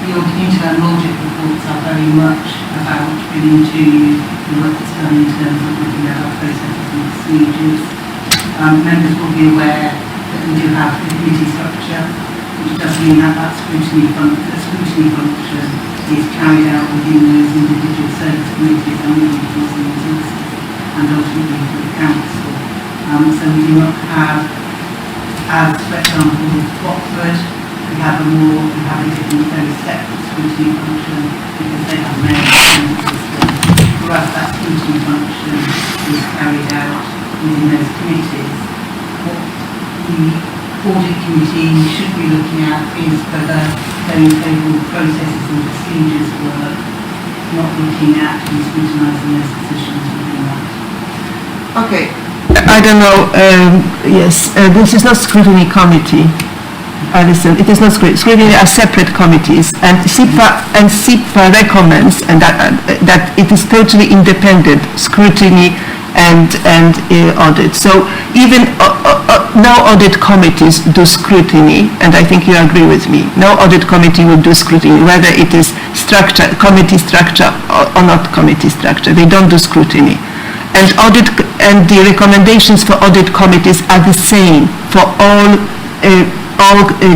Your internal audit reports are very much about bringing to you the work that's done in terms of looking at our processes and procedures. Members will be aware that we do have the committee structure, which does mean that scrutiny function is carried out within those individual service committees and individuals and resources, and ultimately for the council. So we do not have, as for example, Watford, we have a different, very separate scrutiny function because they have an area system. For us, that scrutiny function is carried out within those committees. What the Audit Committee should be looking at is whether those overall processes and procedures work, not looking at and scrutinising those decisions within that. Okay. I don't know, yes, this is not scrutiny committee. Alison, it is not scrutiny are separate committees, and CIPA recommends and that it is totally independent scrutiny and audit. So even no audit committees do scrutiny, and I think you agree with me. No audit committee will do scrutiny, whether it is structure, committee structure or not committee structure. They don't do scrutiny. And the recommendations for audit committees are the same for all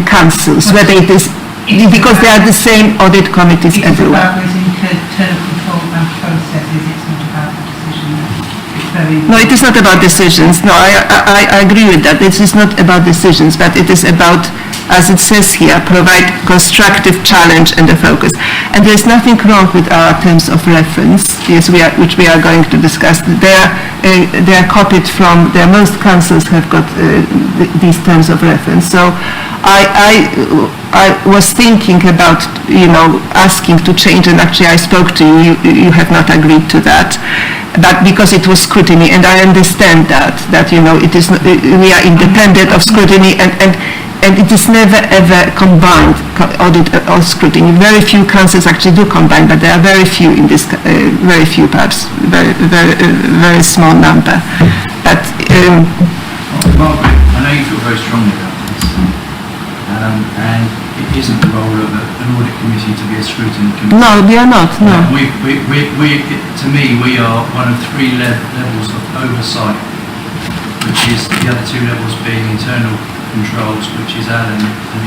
councils, whether it is because they are the same audit committees everywhere. It's about those internal control and processes. It's not about the decision. It's very No, it is not about decisions. No, I agree with that. It is not about decisions, but it is about, as it says here, provide constructive challenge and a focus. And there is nothing wrong with our terms of reference, yes, which we are going to discuss. They are copied from, most councils have got these terms of reference. So I was thinking about, asking to change, and actually I spoke to you, you have not agreed to that. But because it was scrutiny, and I understand that it is, we are independent of scrutiny, and it is never ever combined, audit or scrutiny. Very few councils actually do combine, but there are very few in this, very few perhaps, very small number. But Margaret, I know you feel very strongly about this, and it isn't the role of an audit committee to be a scrutiny committee. no, they are not. No. To me, we are one of three levels of oversight, which is the other two levels being internal controls, which is Alan, and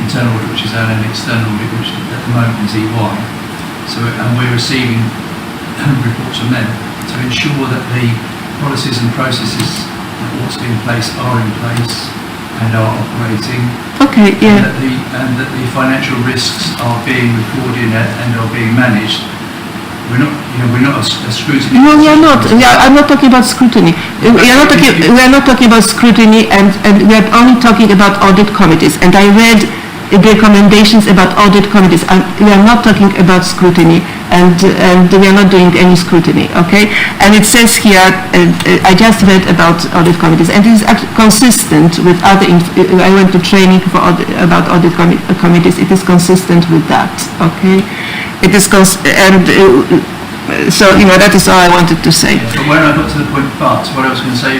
internal audit, which is Alan, and external audit, which at the moment is EY. So, and we're receiving reports from them to ensure that the policies and processes that what's in place are in place and are operating. Okay, yeah. And that the financial risks are being recorded and are being managed. We're not a scrutiny. No, we are not. I'm not talking about scrutiny. We are not talking about scrutiny, and we are only talking about audit committees. And I read the recommendations about audit committees. We are not talking about scrutiny, and we are not doing any scrutiny. Okay? And it says here, I just read about audit committees, and it is consistent with other. I went to training about audit committees. It is consistent with that. Okay? It is so that is all I wanted to say. Yeah, but when I got to the point, but what I was going to say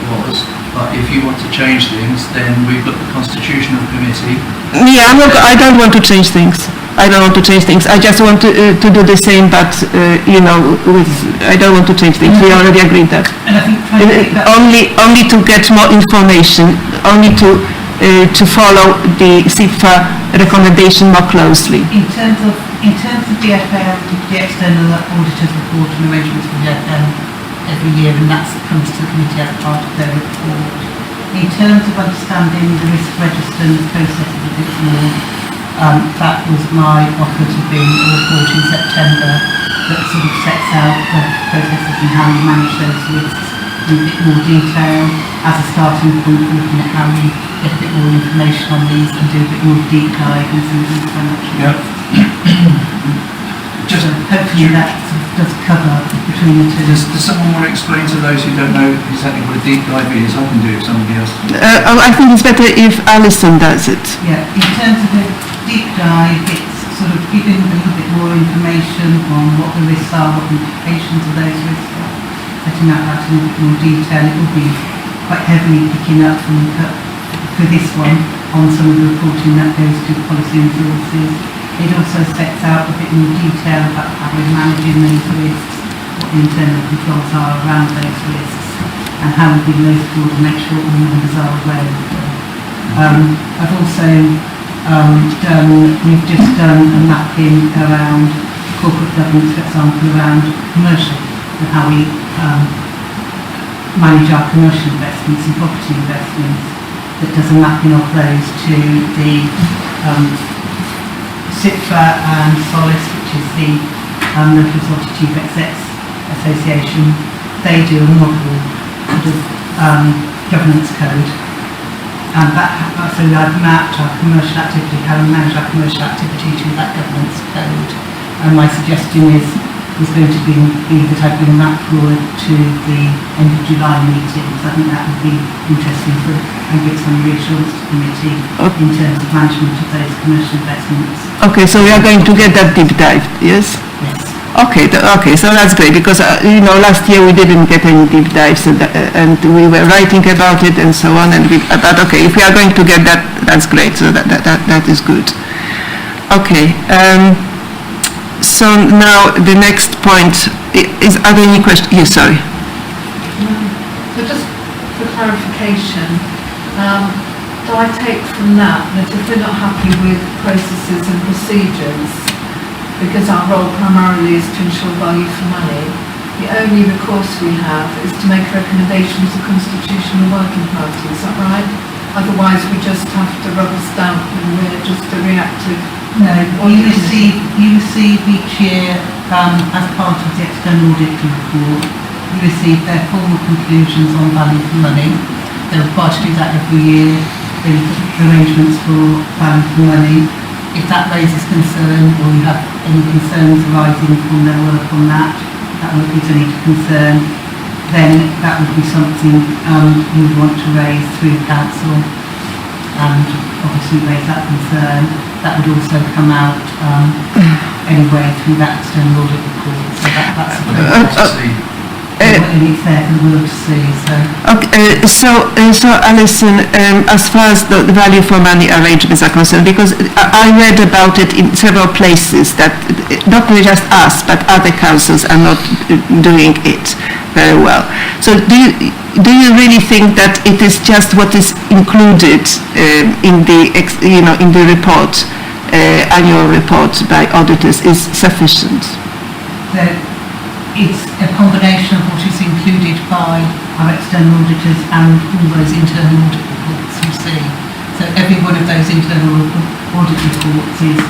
was, but if you want to change things, then we've got the constitutional committee. Yeah, I don't want to change things. I don't want to change things. I just want to do the same, but I don't want to change things. We already agreed that. And I think Only to get more information, only to follow the CIPA recommendation more closely. In terms of the FM, the external auditors report and arrangements for the FM every year, and that comes to the committee as part of their report. In terms of understanding the risk register and the processes a bit more, that was my offer to bring a report in September that sort of sets out the processes and how we manage those risks in a bit more detail as a starting point for looking at how we get a bit more information on these and do a bit more deep dive into these financial. Yep. Just Hopefully that sort of does cover between the two. does someone want to explain to those who don't know exactly what a deep dive is? I can do it if somebody else. I think it's better if Alison does it. Yeah, in terms of a deep dive, it's sort of giving a little bit more information on what the risks are, what the implications of those risks are, setting out that in a bit more detail. It will be quite heavily picking up for this one on some of the reporting that goes to policy and resources. It also sets out a bit more detail about how we're managing those risks, what the internal controls are around those risks, and how we bring those forward to make sure all members are aware of them. I've also we've just done a mapping around corporate governance, for example, around commercial and how we manage our commercial investments and property investments. That does a mapping of those to the CIPFA and SOLIS, which is the Local Authority Chief Execs Association. They do a model sort of governance code, and so I've mapped our commercial activity, how we manage our commercial activity to that governance code. And my suggestion is going to be that I bring that forward to the end of July meeting, so I think that would be interesting and give some reassurance to the committee in terms of management of those commercial investments. Okay, so we are going to get that deep dive, yes? Yes. Okay, so that's great, because, last year we didn't get any deep dives, and we were writing about it and so on, but okay, if we are going to get that, that's great, so that is good. Okay, so now the next point are there any questions? Yes, sorry. So just for clarification, do I take from that if we're not happy with processes and procedures, because our role primarily is to ensure value for money, the only recourse we have is to make recommendations to constitutional working party, is that right? Otherwise we just have to rubber stamp and we're just a reactive. No, you receive each year, as part of the external audit report, you receive their formal conclusions on value for money. They're required to do that every year. They look at arrangements for value for money. If that raises concern, or you have any concerns arising from their work on that would be any concern, then that would be something you would want to raise through council, and obviously raise that concern. That would also come out anyway through that external audit report. So that's and it's there for the world to see. So. Okay, so Alison, as far as the value for money arrangements are concerned, because I read about it in several places that not just us but other councils are not doing it very well. So do you really think that it is just what is included in the report, annual report by auditors is sufficient? It's a combination of what is included by our external auditors and all those internal audit reports we see. So every one of those internal audit reports is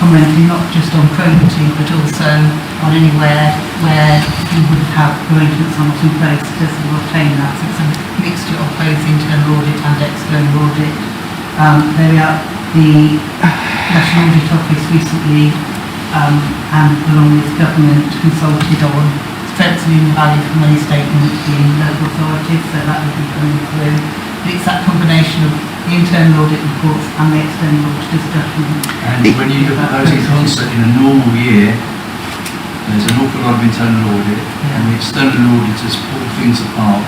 commenting not just on probity but also on anywhere where you would have arrangements on in place to obtain that. So it's a mixture of both internal audit and external audit. The National Audit Office recently and along with government consulted on strengthening the value for money statement in local authorities, so that will be coming through. But it's that combination of the internal audit reports and the external auditor's judgment. And when you look at those in concert in a normal year, there's an awful lot of internal audit, and the external auditors pull things apart.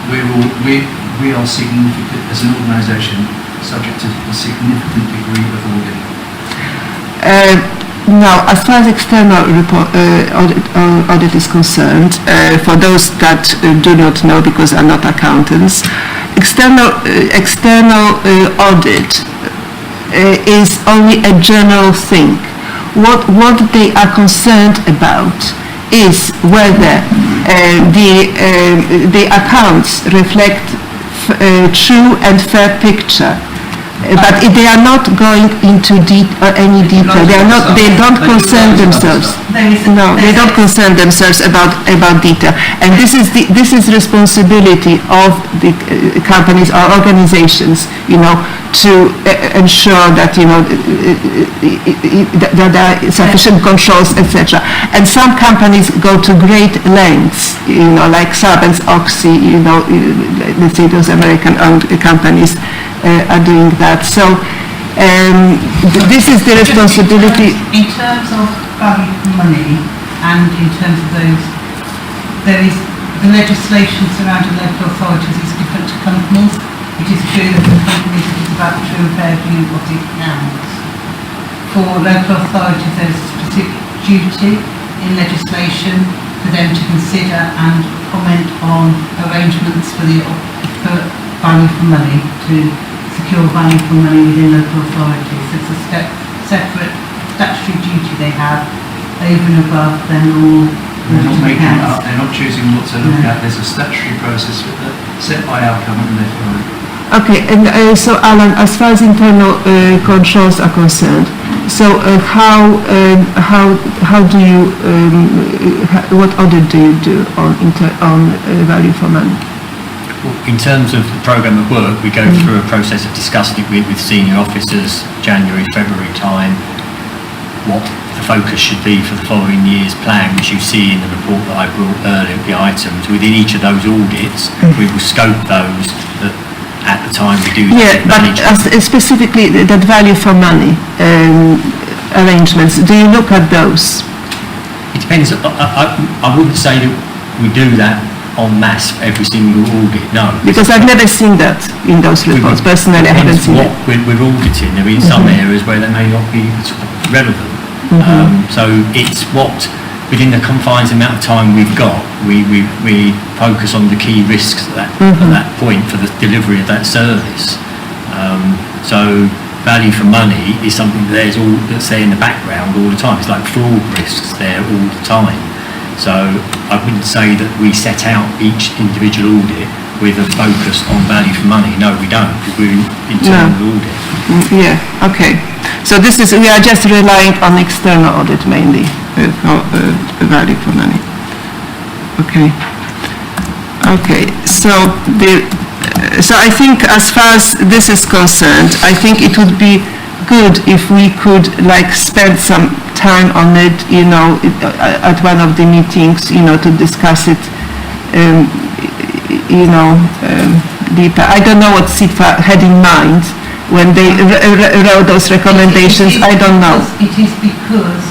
We are significant as an organisation, subject to a significant degree of audit. Now, as far as external audit is concerned, for those that do not know because are not accountants, external audit is only a general thing. What they are concerned about is whether the accounts reflect true and fair picture But they are not going into any detail. They don't concern themselves. No, they don't concern themselves about detail. And this is responsibility of the companies or organizations, to ensure that, that there are sufficient controls, etc. And some companies go to great lengths, like Sarbanes Oxy, let's say those American-owned companies are doing that. So this is the responsibility. In terms of value for money and in terms of those, there is the legislation surrounding local authorities is different to companies. It is true that for companies it is about true and fair view of the accounts. For local authorities there is a specific duty in legislation for them to consider and comment on arrangements for value for money, to secure value for money within local authorities. It's a separate statutory duty they have over and above their normal They're not making it up, accounts. they're not choosing what to look at. There's a statutory process set by our government and they follow it. Okay, and so Alan, as far as internal controls are concerned, so how do you, what audit do you do on value for money? In terms of the programme of work, we go through a process of discussing it with senior officers, January, February time, what the focus should be for the following year's plan, which you see in the report that I brought earlier, the items. Within each of those audits, we will scope those at the time we do Yeah, but specifically that value for money arrangements, do you look at those? It depends. I wouldn't say that we do that en masse every single audit, no. Because I've never seen that in those reports. Personally, I haven't seen it. We're auditing. There are some areas where they may not be relevant. So it's what, within the confines amount of time we've got, we focus on the key risks at that point for the delivery of that service. So value for money is something that's there in the background all the time. It's like fraud risks there all the time. So I wouldn't say that we set out each individual audit with a focus on value for money. No, we don't, because we're internal audit. Yeah, okay. So we are just relying on external audit mainly for value for money. Okay. Okay, so I think as far as this is concerned, I think it would be good if we could spend some time on it, at one of the meetings, to discuss it, deeper. I don't know what SIFA had in mind when they wrote those recommendations. I don't know. It is because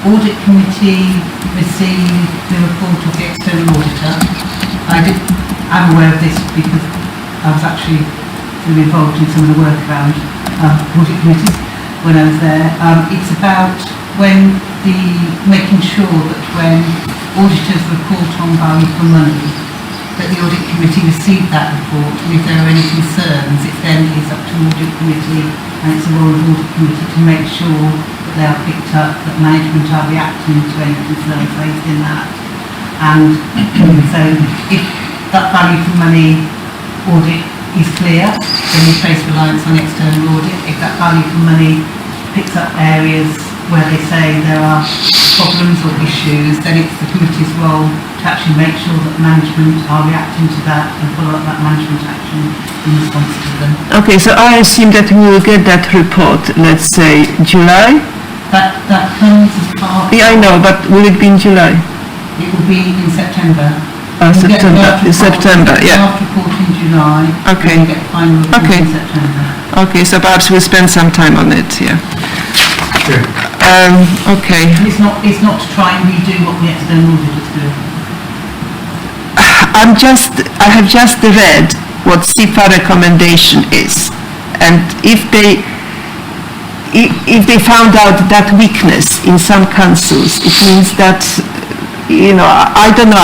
Audit Committee received the report of the external auditor. I'm aware of this because I was actually involved in some of the work around audit committees when I was there. It's about making sure that when auditors report on value for money, that the Audit Committee receive that report, and if there are any concerns, it then is up to Audit Committee, and it's the role of Audit Committee to make sure that they are picked up, that management are reacting to any concerns raised in that. And so if that value for money audit is clear, then we place reliance on external audit. If that value for money picks up areas where they say there are problems or issues, then it's the committee's role to actually make sure that management are reacting to that and follow up that management action in response to them. Okay, so I assume that we will get that report, let's say, July? That comes as part... Yeah, I know, but will it be in July? It will be in September. September, yeah. Draft report in July. Okay. And get the final report Okay. in September. Okay, so perhaps we'll spend some time on it, yeah. Sure. Okay. It's not to try and redo what the external auditors do. I have just read what SIFA recommendation is, and if they found out that weakness in some councils, it means that, I don't know.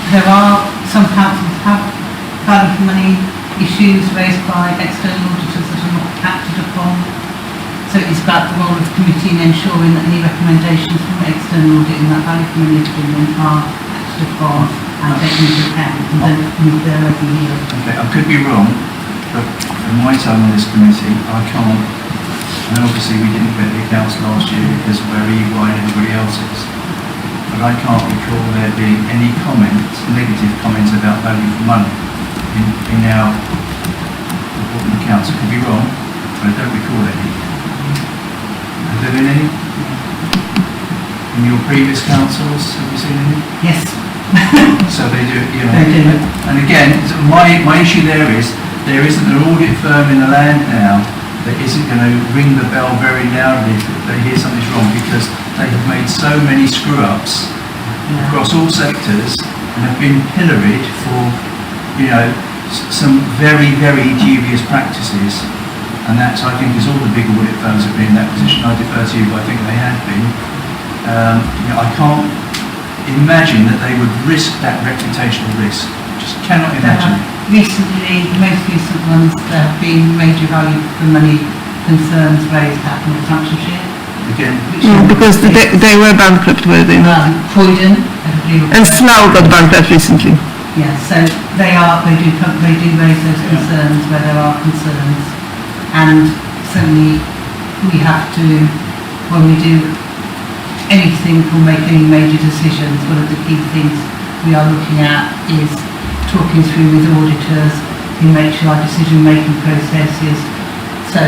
There are some councils have value for money issues raised by external auditors that are not acted upon. So it's about the role of the committee in ensuring that any recommendations from external audit in that value for money opinion are acted upon and taken into account and then move there every year. Okay, I could be wrong, but from my time on this committee, I can't, and obviously we didn't get the accounts last year because of where EY and everybody else is, but I can't recall there being any comments, negative comments about value for money in our report and accounts. I could be wrong, but I don't recall any. Have there been any? In your previous councils, have you seen any? Yes. So they do, you know. They do. And again, my issue there isn't an audit firm in the land now that isn't going to ring the bell very loudly if they hear something's wrong, because they have made so many screw-ups across all sectors and have been pilloried for, you know, some very, very dubious practices. And that's, I think, as all the big audit firms have been in that position. I defer to you, but I think they have been. You know, I can't imagine that they would risk that reputational risk. Just cannot imagine. Recently, most recent ones, there have been major value for money concerns raised at Northamptonshire. Again, Because they were bankrupt, were they not? Croydon, everybody will And know. Slough got bankrupt recently. Yeah, so they do raise those concerns where there are concerns. And certainly we have to, when we do anything or make any major decisions, one of the key things we are looking at is talking through with auditors who make sure our decision-making processes. So,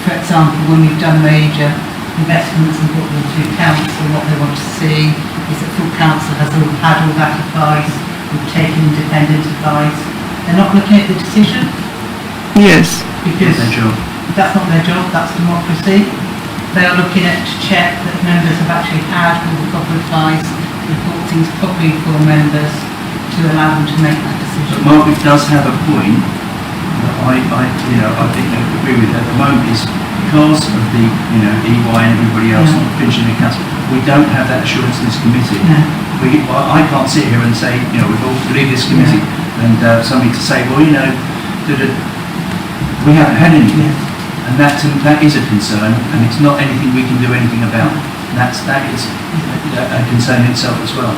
for example, when we've done major investments and brought them to council, what they want to see is that full council has all had all that advice, we've taken independent advice. They're not looking at the decision Yes. because their job. that's not their job, that's democracy. They are looking at to check that members have actually had all the proper advice, report things properly for members to allow them to make that But decision. Margaret does have a point that I think I agree with at the moment, is because of the, you know, EY and everybody else not finishing the accounts, we don't have that assurance in this committee. No. I can't sit here and say, you know, we've all leave this committee and somebody to say, well, you know, we haven't had anything. Yes. And that is a concern, and it's not anything we can do anything about. That is a concern in itself as well.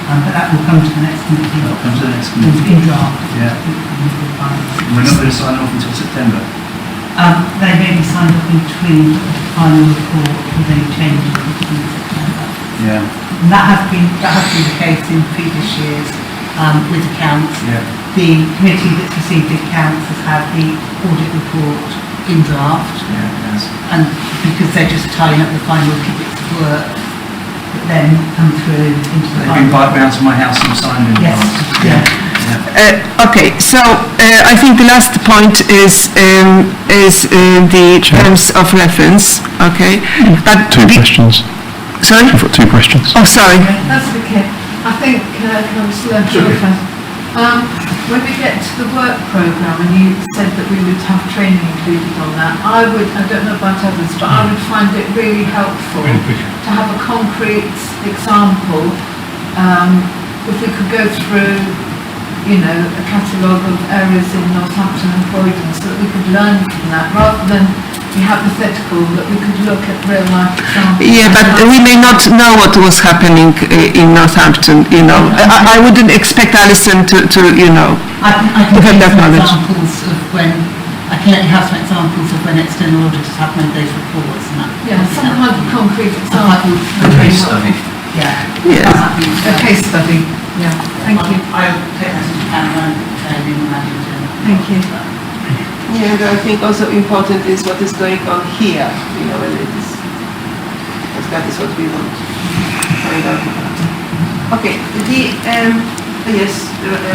But that will come to the next committee. That'll come to the next In committee. draft. Yeah. And we're not going to sign off until September. They may be signed up in between the final report with any changes in September. Yeah. And that has been the case in previous years with accounts. Yeah. The committee that's received the accounts has had the audit report in draft, Yeah, yes. and because they're just tying up the final bits of work that then come through into the They've been final. invited round to my house and signed in Yes, advance. yeah. Okay, so I think the last point is the terms of reference, okay? But Two questions. Sorry? I've got two questions. Oh, sorry. That's okay. I think, Councillor Griffin, when we get to the work programme, and you said that we would have training included on that, I don't know about others, but I would find it really helpful to have a concrete example, if we could go through, you know, a catalogue of areas in Northampton and Croydon, so that we could learn from that, rather than be hypothetical, that we could look at real life examples. Yeah, but we may not know what was happening in Northampton, you know. I wouldn't expect Alison to you know, I can have give that some knowledge. examples of when, I can let you have some examples of when external auditors have made those reports and that. Yeah, some kind of concrete example. A case study. Yeah. Yes. A case study, yeah, thank you. I'll take that into account when training and managing. Thank you. Yeah, and I think also important is what is going on here, you know, and because that is what we want to find out about. Okay, yes,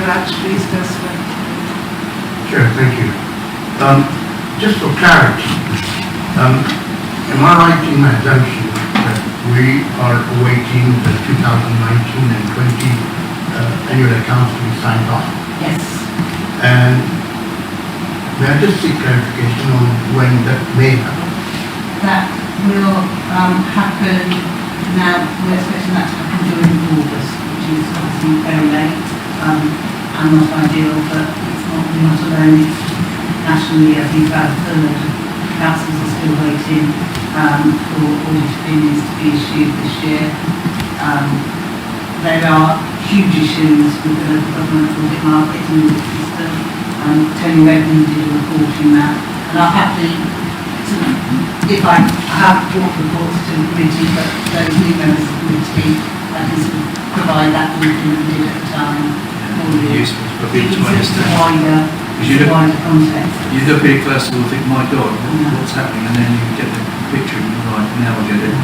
Raj, please, that's one. Sure, thank you. Just for clarity, am I right in my assumption that we are awaiting the 2019 and 20 annual accounts to be signed off? Yes. And may I just seek clarification on when that may happen? That will happen now, we're expecting that to happen during August, which is obviously very late and not ideal, but it's not, we're not alone. Nationally, I think about a third of councils are still waiting for audit opinions to be issued this year. There are huge issues with the local government audit market and audit system. Tony Redmond did a report in that, and I'll happily, if I have brought reports to the committee, but those new members of the committee, I can sort of provide that briefing that we did at the time. Useful for people to understand. Wider, Because you look- wider context. You look at it first of all, think, my God, what's happening? And then you get the picture and you're like, now I get it.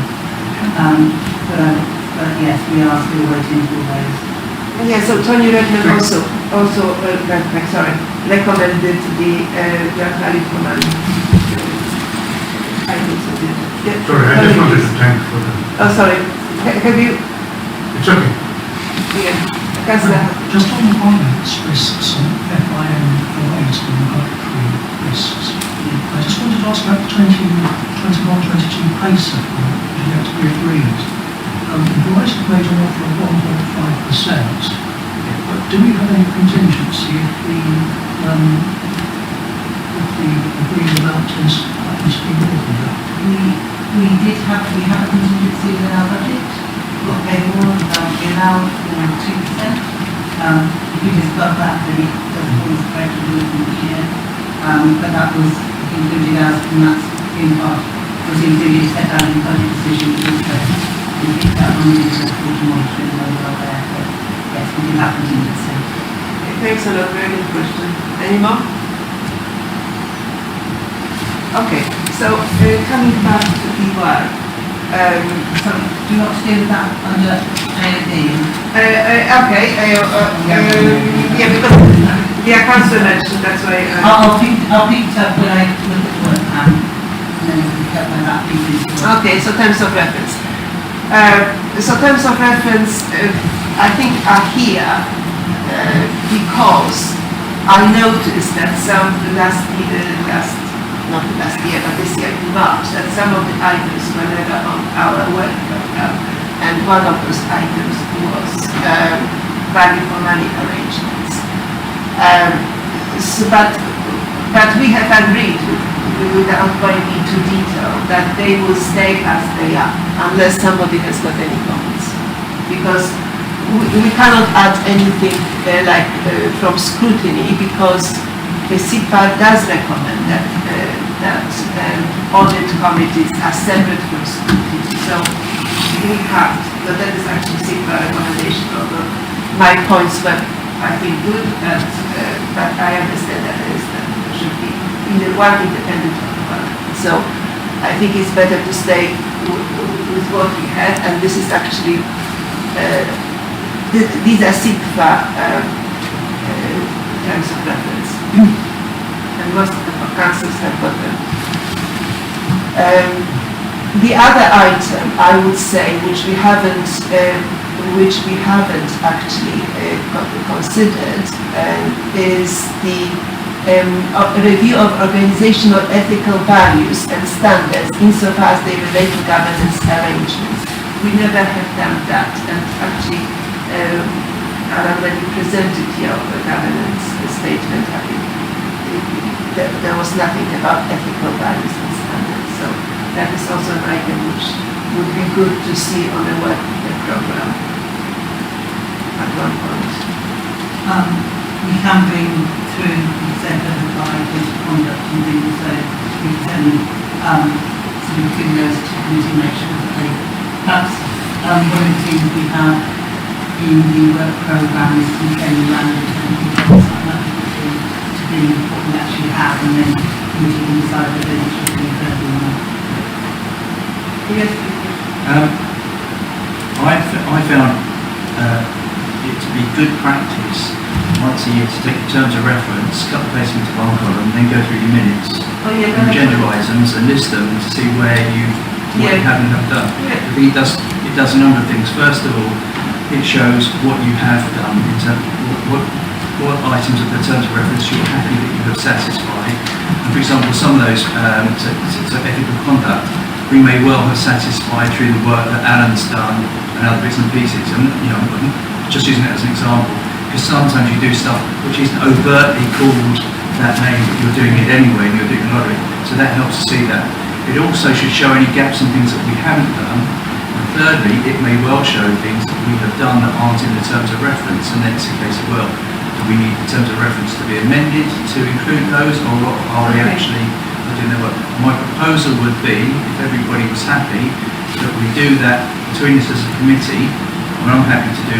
But yes, we are still waiting for those. Yeah, so Tony Redmond recommended the Black Valley for money. I think so, yeah. Sorry, I just wanted to thank for the, Oh, sorry, have you, it's okay. yeah, Councillor. Just on the finance risks and FIM awareness and regulatory risks, I just wanted to ask about the 21-22 pay supplement that is yet to be agreed. The Rice have made an offer of 1.5%, but do we have any contingency if the agreed amount is happens to be more than that? We have a contingency in our budget, got paid more, we allowed for 2%. If we just got that, then it doesn't always correct the each year. But that was included as, and that's in part, was included set out in budget decisions also. We picked that money into the quarter monitoring while we were there, but yes, we do have contingency. Thanks a lot, very good question. Any more? Okay, so coming back to the work. So do you want to do that under A&D? Okay, yeah, because the council mentioned, that's why. I'll pick it up when I look at the work plan, and then we can pick up when that piece is. Okay, so terms of reference. Terms of reference, I think are here because I noticed that not last year, but this year in March, that some of the items were never on our work program, and one of those items was value for money arrangements. But we have agreed, without going into detail, that they will stay as they are, unless somebody has got any comments. Because we cannot add anything from scrutiny, because the CIPA does recommend that audit committees are separate from scrutiny. So we have, but that is actually CIPA recommendation, although my points were, I think, good, but I understand that there should be one independent one. So I think it's better to stay with what we had, and this is actually, these are CIPA terms of reference. And most of the councils have got them. The other item, I would say, which we haven't actually considered, is the review of organizational ethical values and standards insofar as they relate to governance arrangements. We never have done that, and actually, Alan, when you presented your governance statement, I think there was nothing about ethical values and standards. So that is also an item which would be good to see on a work program at one point. We can bring through the executive advice conduct and things, so we can sort of bring those to committee, make sure that they, perhaps one of the things we have in the work programme is some training language and things like that to be what we actually have, and then we can decide whether it should be further or not. Yes. I found it to be good practice once a year to take your terms of reference, cut the paste into one column, then go through your minutes, and gender items, and list them to see where what you have and have done. Yeah. I think it does a number of things. First of all, it shows what you have done in terms of what items of the terms of reference you're happy that you have satisfied. And for example, some of those so ethical conduct we may well have satisfied through the work that Alan's done and other bits and pieces. And I'm just using that as an example, because sometimes you do stuff which isn't overtly called that name, but you're doing it anyway and you're doing a lot of it. So that helps to see that. It also should show any gaps and things that we haven't done. And thirdly, it may well show things that we have done that aren't in the terms of reference, and then it's a case of, well, do we need, in terms of reference, to be amended to include those, or are we actually doing their work? My proposal would be, if everybody was happy, that we do that between us as a committee, and I'm happy to do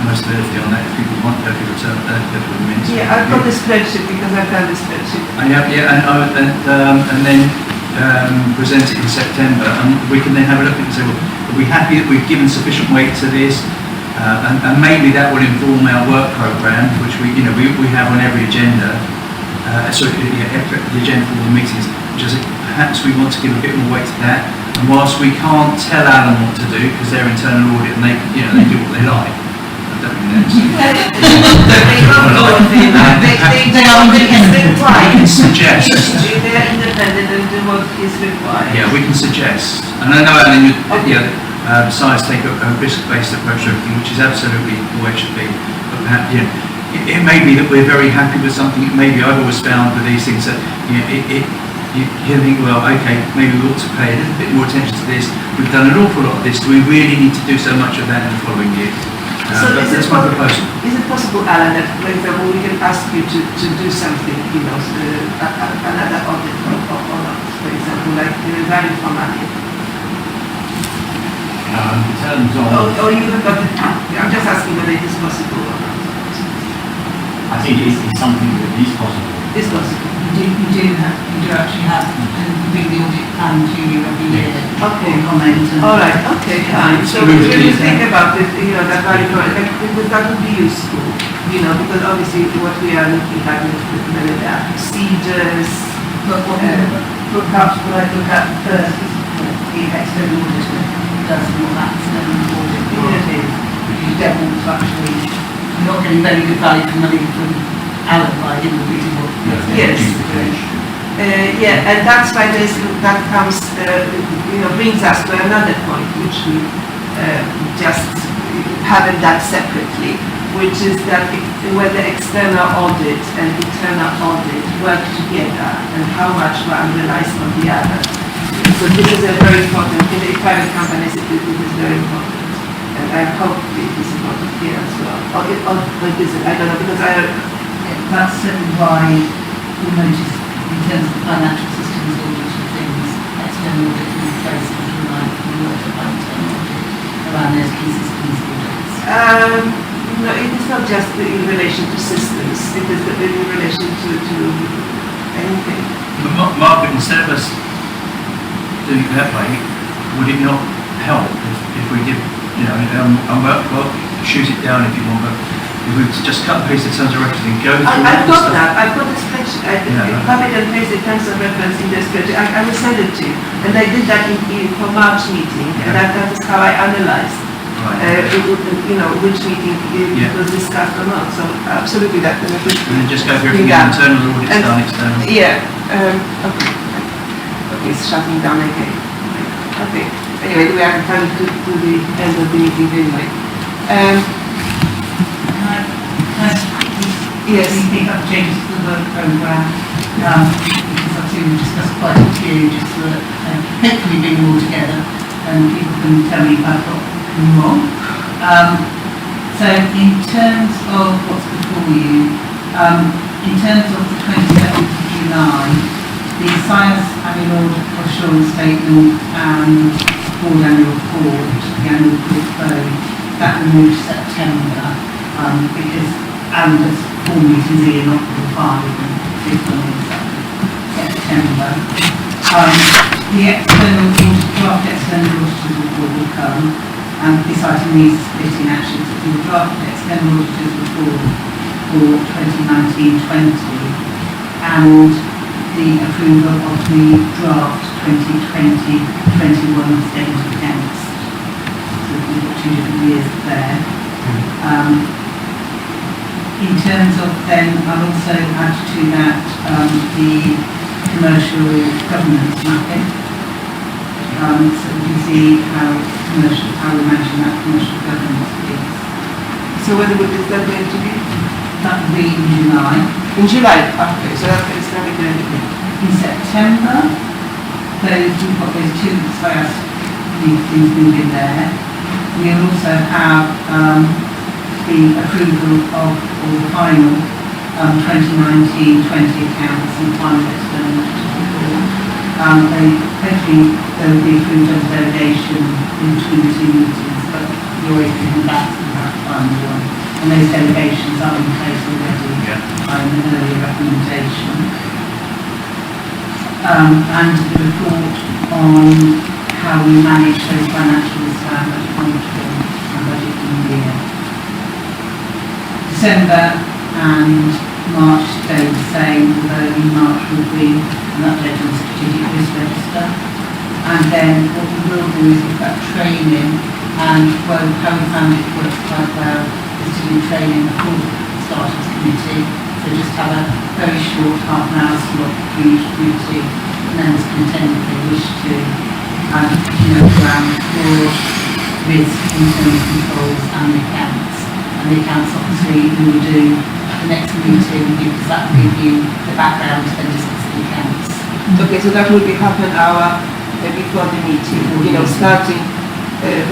most of everything on that if people want, if people return the minutes. Yeah, I've got the spreadsheet because I've done the spreadsheet. And then present it in September, and we can then have a look at it and say, well, are we happy that we've given sufficient weight to this? And maybe that will inform our work programme, which we have on every agenda. The agenda for the meetings, just perhaps we want to give a bit more weight to that. And whilst we can't tell Alan what to do because they're internal audit and they do what they like. I don't mean that. They are required. We can suggest. They are independent and do what is required. Yeah, we can suggest. And I know Alan, besides take a risk-based approach to everything, which is absolutely the way it should be. But perhaps, it may be that we're very happy with something. Maybe I've always found with these things that you think, well, okay, maybe we ought to pay a little bit more attention to this. We've done an awful lot of this. Do we really need to do so much of that in the following year? That's my proposal. Is it possible, Alan, that, for example, we can ask you to do something, another audit or not, for example, like value for money? In terms of... Or you have got it, I'm just asking whether it is possible or not. I think it's something that is possible. It's possible. You do actually have to bring the audit plan to you every year. Okay. Comment and... All right, okay, fine. So when you think about it, that value for money, that would be useful, because obviously what we are looking at with the procedures. But perhaps what I look at first is the external auditor does what that external audit is. You don't want to actually, you're not getting very good value for money from Alan by him reading what Yes. And that's why that comes, brings us to another point, which we just haven't done separately, which is that whether external audit and internal audit work together and how much one relies on the other. So this is a very important, in the private companies it is very important. And I hope it is important here as well. Or it isn't, I don't know, because that's certainly why we notice in terms of the financial systems audit of things, external audit is very similar like we worked about internal audit around those key systems audits. No, it is not just in relation to systems, it is in relation to anything. But Margaret, instead of us doing it that way, would it not help if we did, shoot it down if you want, but if we just cut and paste the terms of reference and go through I've got that, I've got the spreadsheet, copy and paste the terms of reference in the spreadsheet, I will send it to you. And I did that for March meeting, and that is how I analyzed, which meeting it was discussed or not, so absolutely that. And then just go through everything, internal audits done, external. Yeah, okay, it's shutting down again. Okay, anyway, we are coming to the end of the meeting anyway. Yes. We think I've changed the work programme, because I've seen we discussed quite a few, just so that hopefully bring them all together and people can tell me if I've got them wrong. So in terms of what's before you, in terms of the 27th of July, the science annual assurance statement and board annual report, the annual report code, that will move to September, because Alan does 4 meetings a year, not 5, and this one is September. The external draft external auditors report will come, and this item needs split in action to the draft external auditors report for 2019-20 and the approval of the draft 2020-21 statement of accounts. So we've got 2 different years there. In terms of then, I'll also add to that the commercial governance mapping. So we can see how we're managing that commercial governance piece. So when is that going to be? That will be in July. In July, okay, so it's going to be going to be. In September, we've got those 2 SIAS meetings moving there. We'll also have the approval of, or the final 2019-20 accounts and final external report. They hopefully there will be approved as delegation in between the two meetings, but you're always coming back to that final one. And those delegations are in place already by an earlier recommendation. And the report on how we manage those financials for our budget monitoring and budgeting year. December and March stay the same, although in March will be an update on the strategic risk register. And then what we will do is look at training, and well, how we found it works quite well is to do training before the start of the committee. So just have a very short half an hour slot for each committee, and then it's content if they wish to, around fraud, risk, internal controls and the accounts. And the accounts obviously we will do at the next meeting because that will give you the background to then discuss the accounts. Okay, so that will be half an hour before the meeting, starting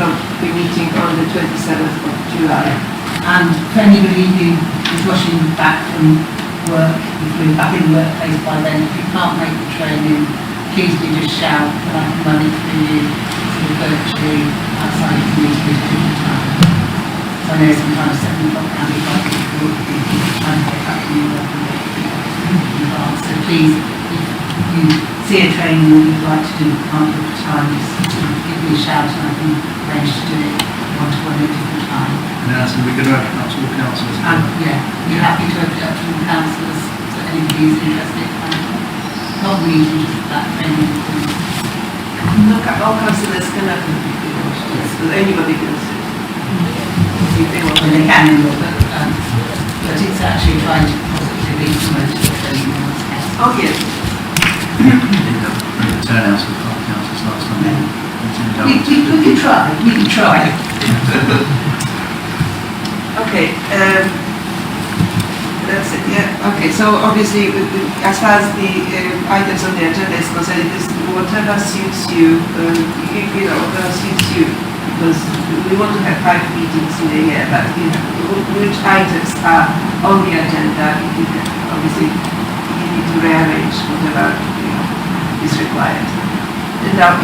from the meeting on the 27th of July. And for anybody who is rushing back from work, if you're back in the workplace by then, if you can't make the training, please do just shout and I can run it through you sort of virtually outside of the meeting at different time. So I know sometimes 7 o'clock can be quite difficult if you're trying to get back from your work and in advance. So please, if you see a training that you'd like to do but can't do at time, just give me a shout and I can arrange to do it one-to-one at a different time. And then that's going to be good to open up to all councillors. Yeah, we're happy to open it up to all councillors, so anybody who's interested. Not really just that training. No, all councillors can so anybody can sit. If they want Well, they can, but it's actually trying to positively promote the training. Oh, yes. Turnouts of councillors last time. We can try, we can try. Okay, that's it, yeah. Okay, so obviously, as far as the items on the agenda is concerned, it is whatever suits you, whatever suits you, because we want to have 5 meetings in a year, but which items are on the agenda, obviously, you need to rearrange whatever is required. Now,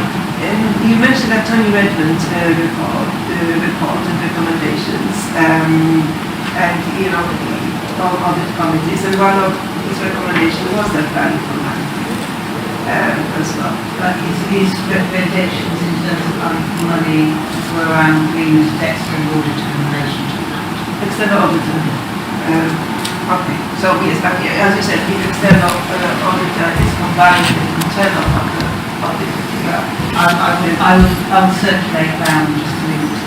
you mentioned that Tony Redmond report and recommendations, and all audit committees, and one of his recommendations was that value for money as well. But his recommendations in terms of money were around being an external auditor in relation to that. External auditor. Okay, so yes, but as you said, if external auditor is combined with internal auditor. I would circulate around just to leave it.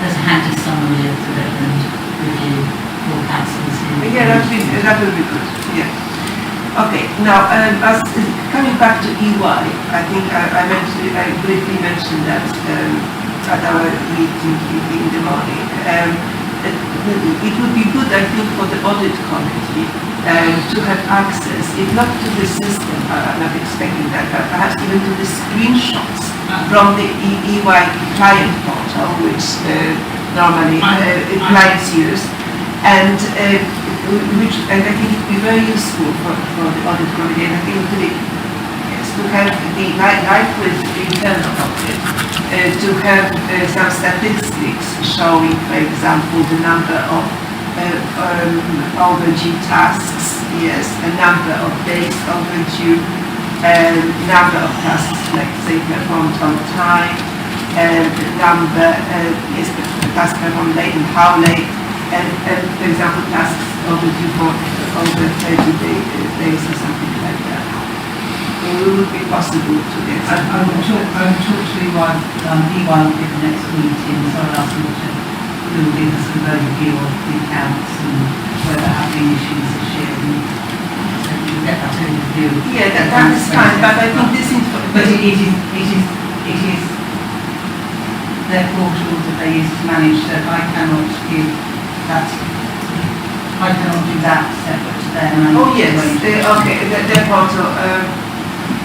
There's a handy summary of the Redmond review for councillors. Yeah, that would be good. Yeah. Okay. Now, as coming back to EY, I think I briefly mentioned that at our meeting in the morning. It would be good, I think, for the Audit Committee to have access, if not to the system, I'm not expecting that, but perhaps even to the screenshots from the EY client portal, which normally clients use, and I think it would be very useful for the Audit Committee, and I think it would be to have the, like with the internal audit, to have some statistics showing, for example, the number of overdue tasks, yes, a number of days overdue, number of tasks, like say, performed on time, number, yes, tasks performed late and how late, and for example, tasks overdue for over 30 days or something like that. It would be possible to get. I will talk to EY at the next meeting, so I'll ask them to give us an overview of the accounts and where there have been issues this year. So we'll get that overview. Yeah, that is fine, but I think this information. But it is their portal that they use to manage, so I cannot give that. I cannot do that separate to them. Oh yes, okay, their portal.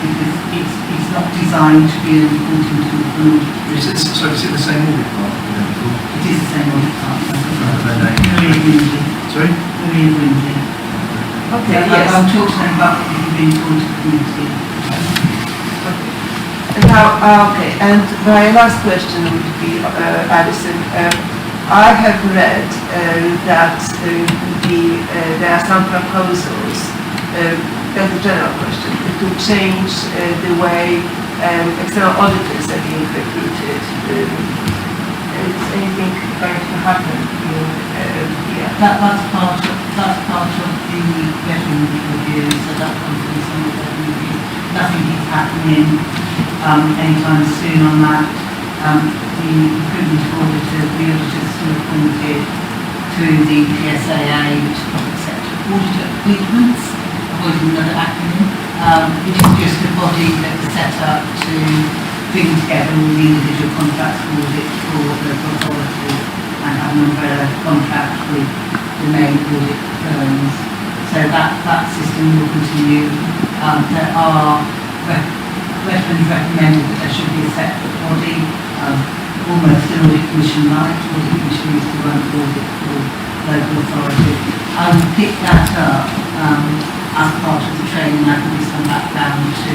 Because it's not designed to be an reporting tool for an audit. So is it the same audit part? It is the same audit part. Maria Windy. Sorry? Maria Windy. Okay, Yeah, yes. I'll talk to them about what you've been told to the committee. Now, okay, and my last question would be, Alison, I have read that there are some proposals, that's a general question, to change the way external auditors are being recruited. Is anything going to happen here? That's part of the veteran review, so that comes from some of the review. Nothing is happening anytime soon on that. The recruitment of auditors, the auditors still appointed through the PSAA, which is Public Sector Auditor Appointments, avoiding another acronym. It is just a body that was set up to bring together all the individual contracts for audit for local authorities and have an umbrella contract with the main audit firms. So that system will continue. There are veterans recommended that there should be a separate body, almost an audit commission like. Audit commission used to run audit for local authorities. I will pick that up as part of the training. I can just come back down to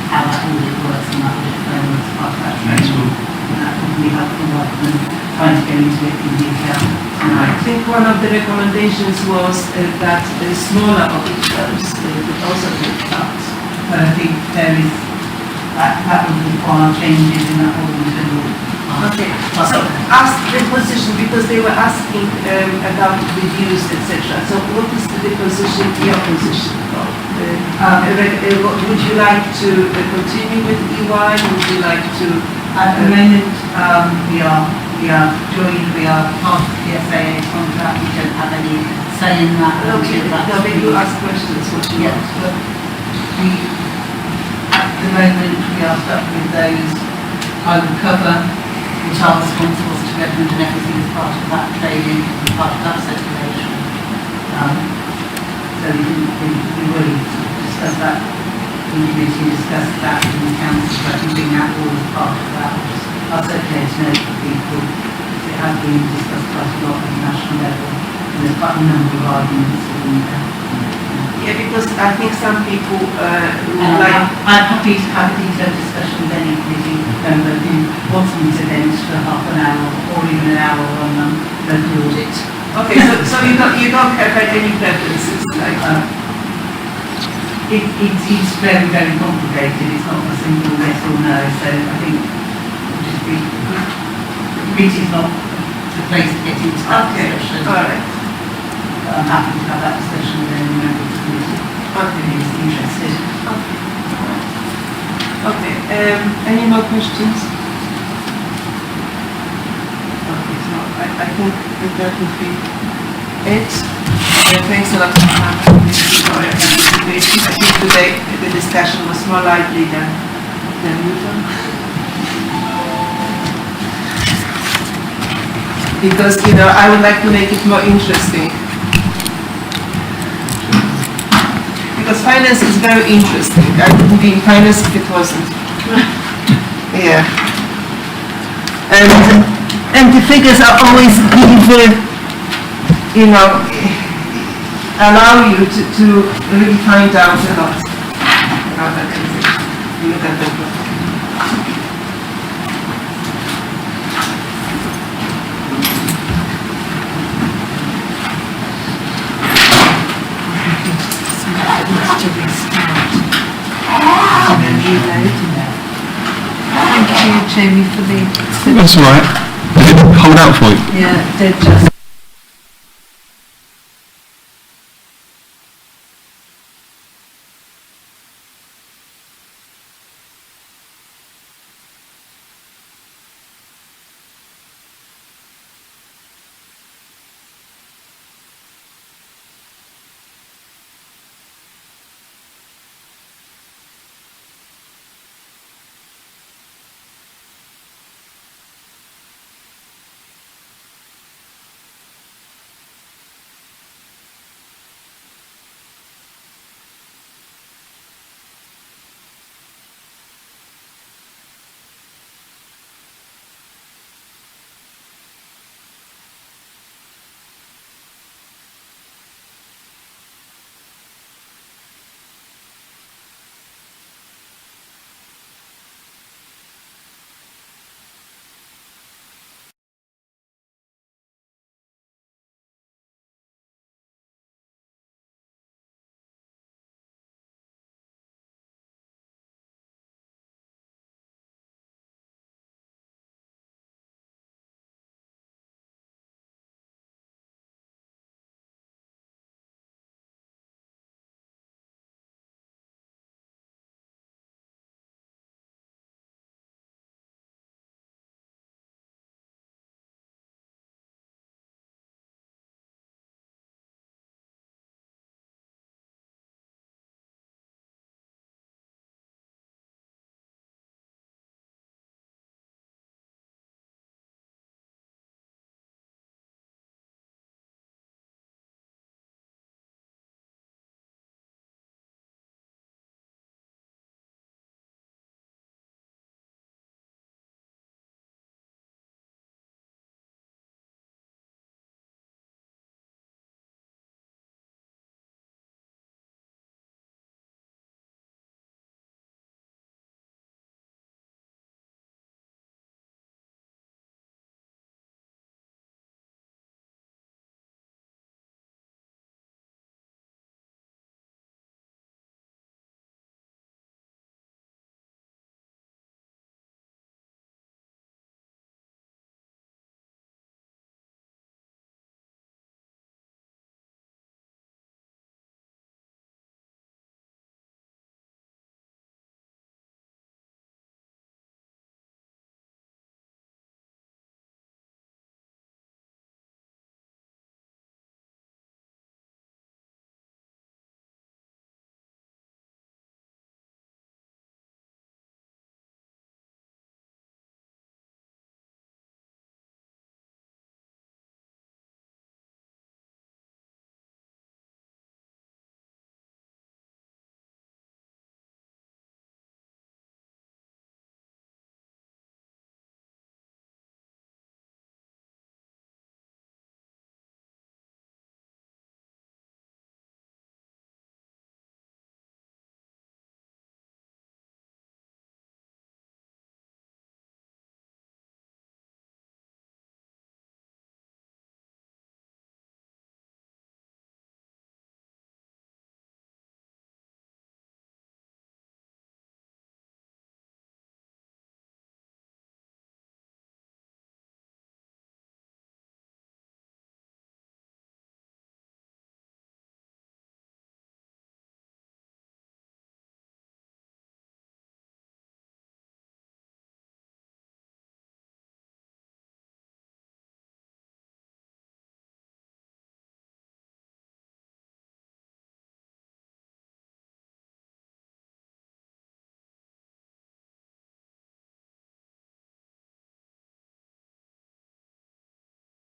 how that audit works and that audit firm works as part of that training. And that would be helpful rather than trying to go into it in detail I tonight. think one of the recommendations was that the smaller audit firms would also be cut. But I think there is, that would require changes in that whole internal. Okay, so ask the position, because they were asking about reviews, etc. So what is the position, your position? Would you like to continue with EY? Would you like to? At the moment, we are joined, we are part of the PSAA contract, we don't have any say in that. Okay, until that's no, maybe you been- ask questions, what you Yes, want. but at the moment, we are stuck with those I would cover, which are responsible to veterans and everything as part of that training, as part of that circulation. So we really discuss that in committee, discuss that in the council, so I can bring that all as part of that. Our circulating note for people, because it has been discussed quite a lot at the national level, and there's quite a number of arguments in there. Yeah, because I think some people And like. I'm happy to have a detailed discussion with any committee member who wants me to then for half an hour or even an hour on local audit. Okay, so you don't have any preferences, like. It's very, very complicated. It's not a simple yes or no. So I think it'll just be, the committee is not the place to get into that Okay, discussion. all right. But I'm happy to have that discussion with any member of the committee who's interested. Okay, any more questions? Okay, so I think that would be it. Thanks a lot for your participation. I think today the discussion was more lively than usual. Because, I would like to make it more interesting. Because finance is very interesting. I wouldn't be in finance if it wasn't. Yeah. And the figures are always allow you to really find out a lot about that organization. You look at them. Thank you, Jamie, for the, That's all right. Did it hold out for you? yeah, they're just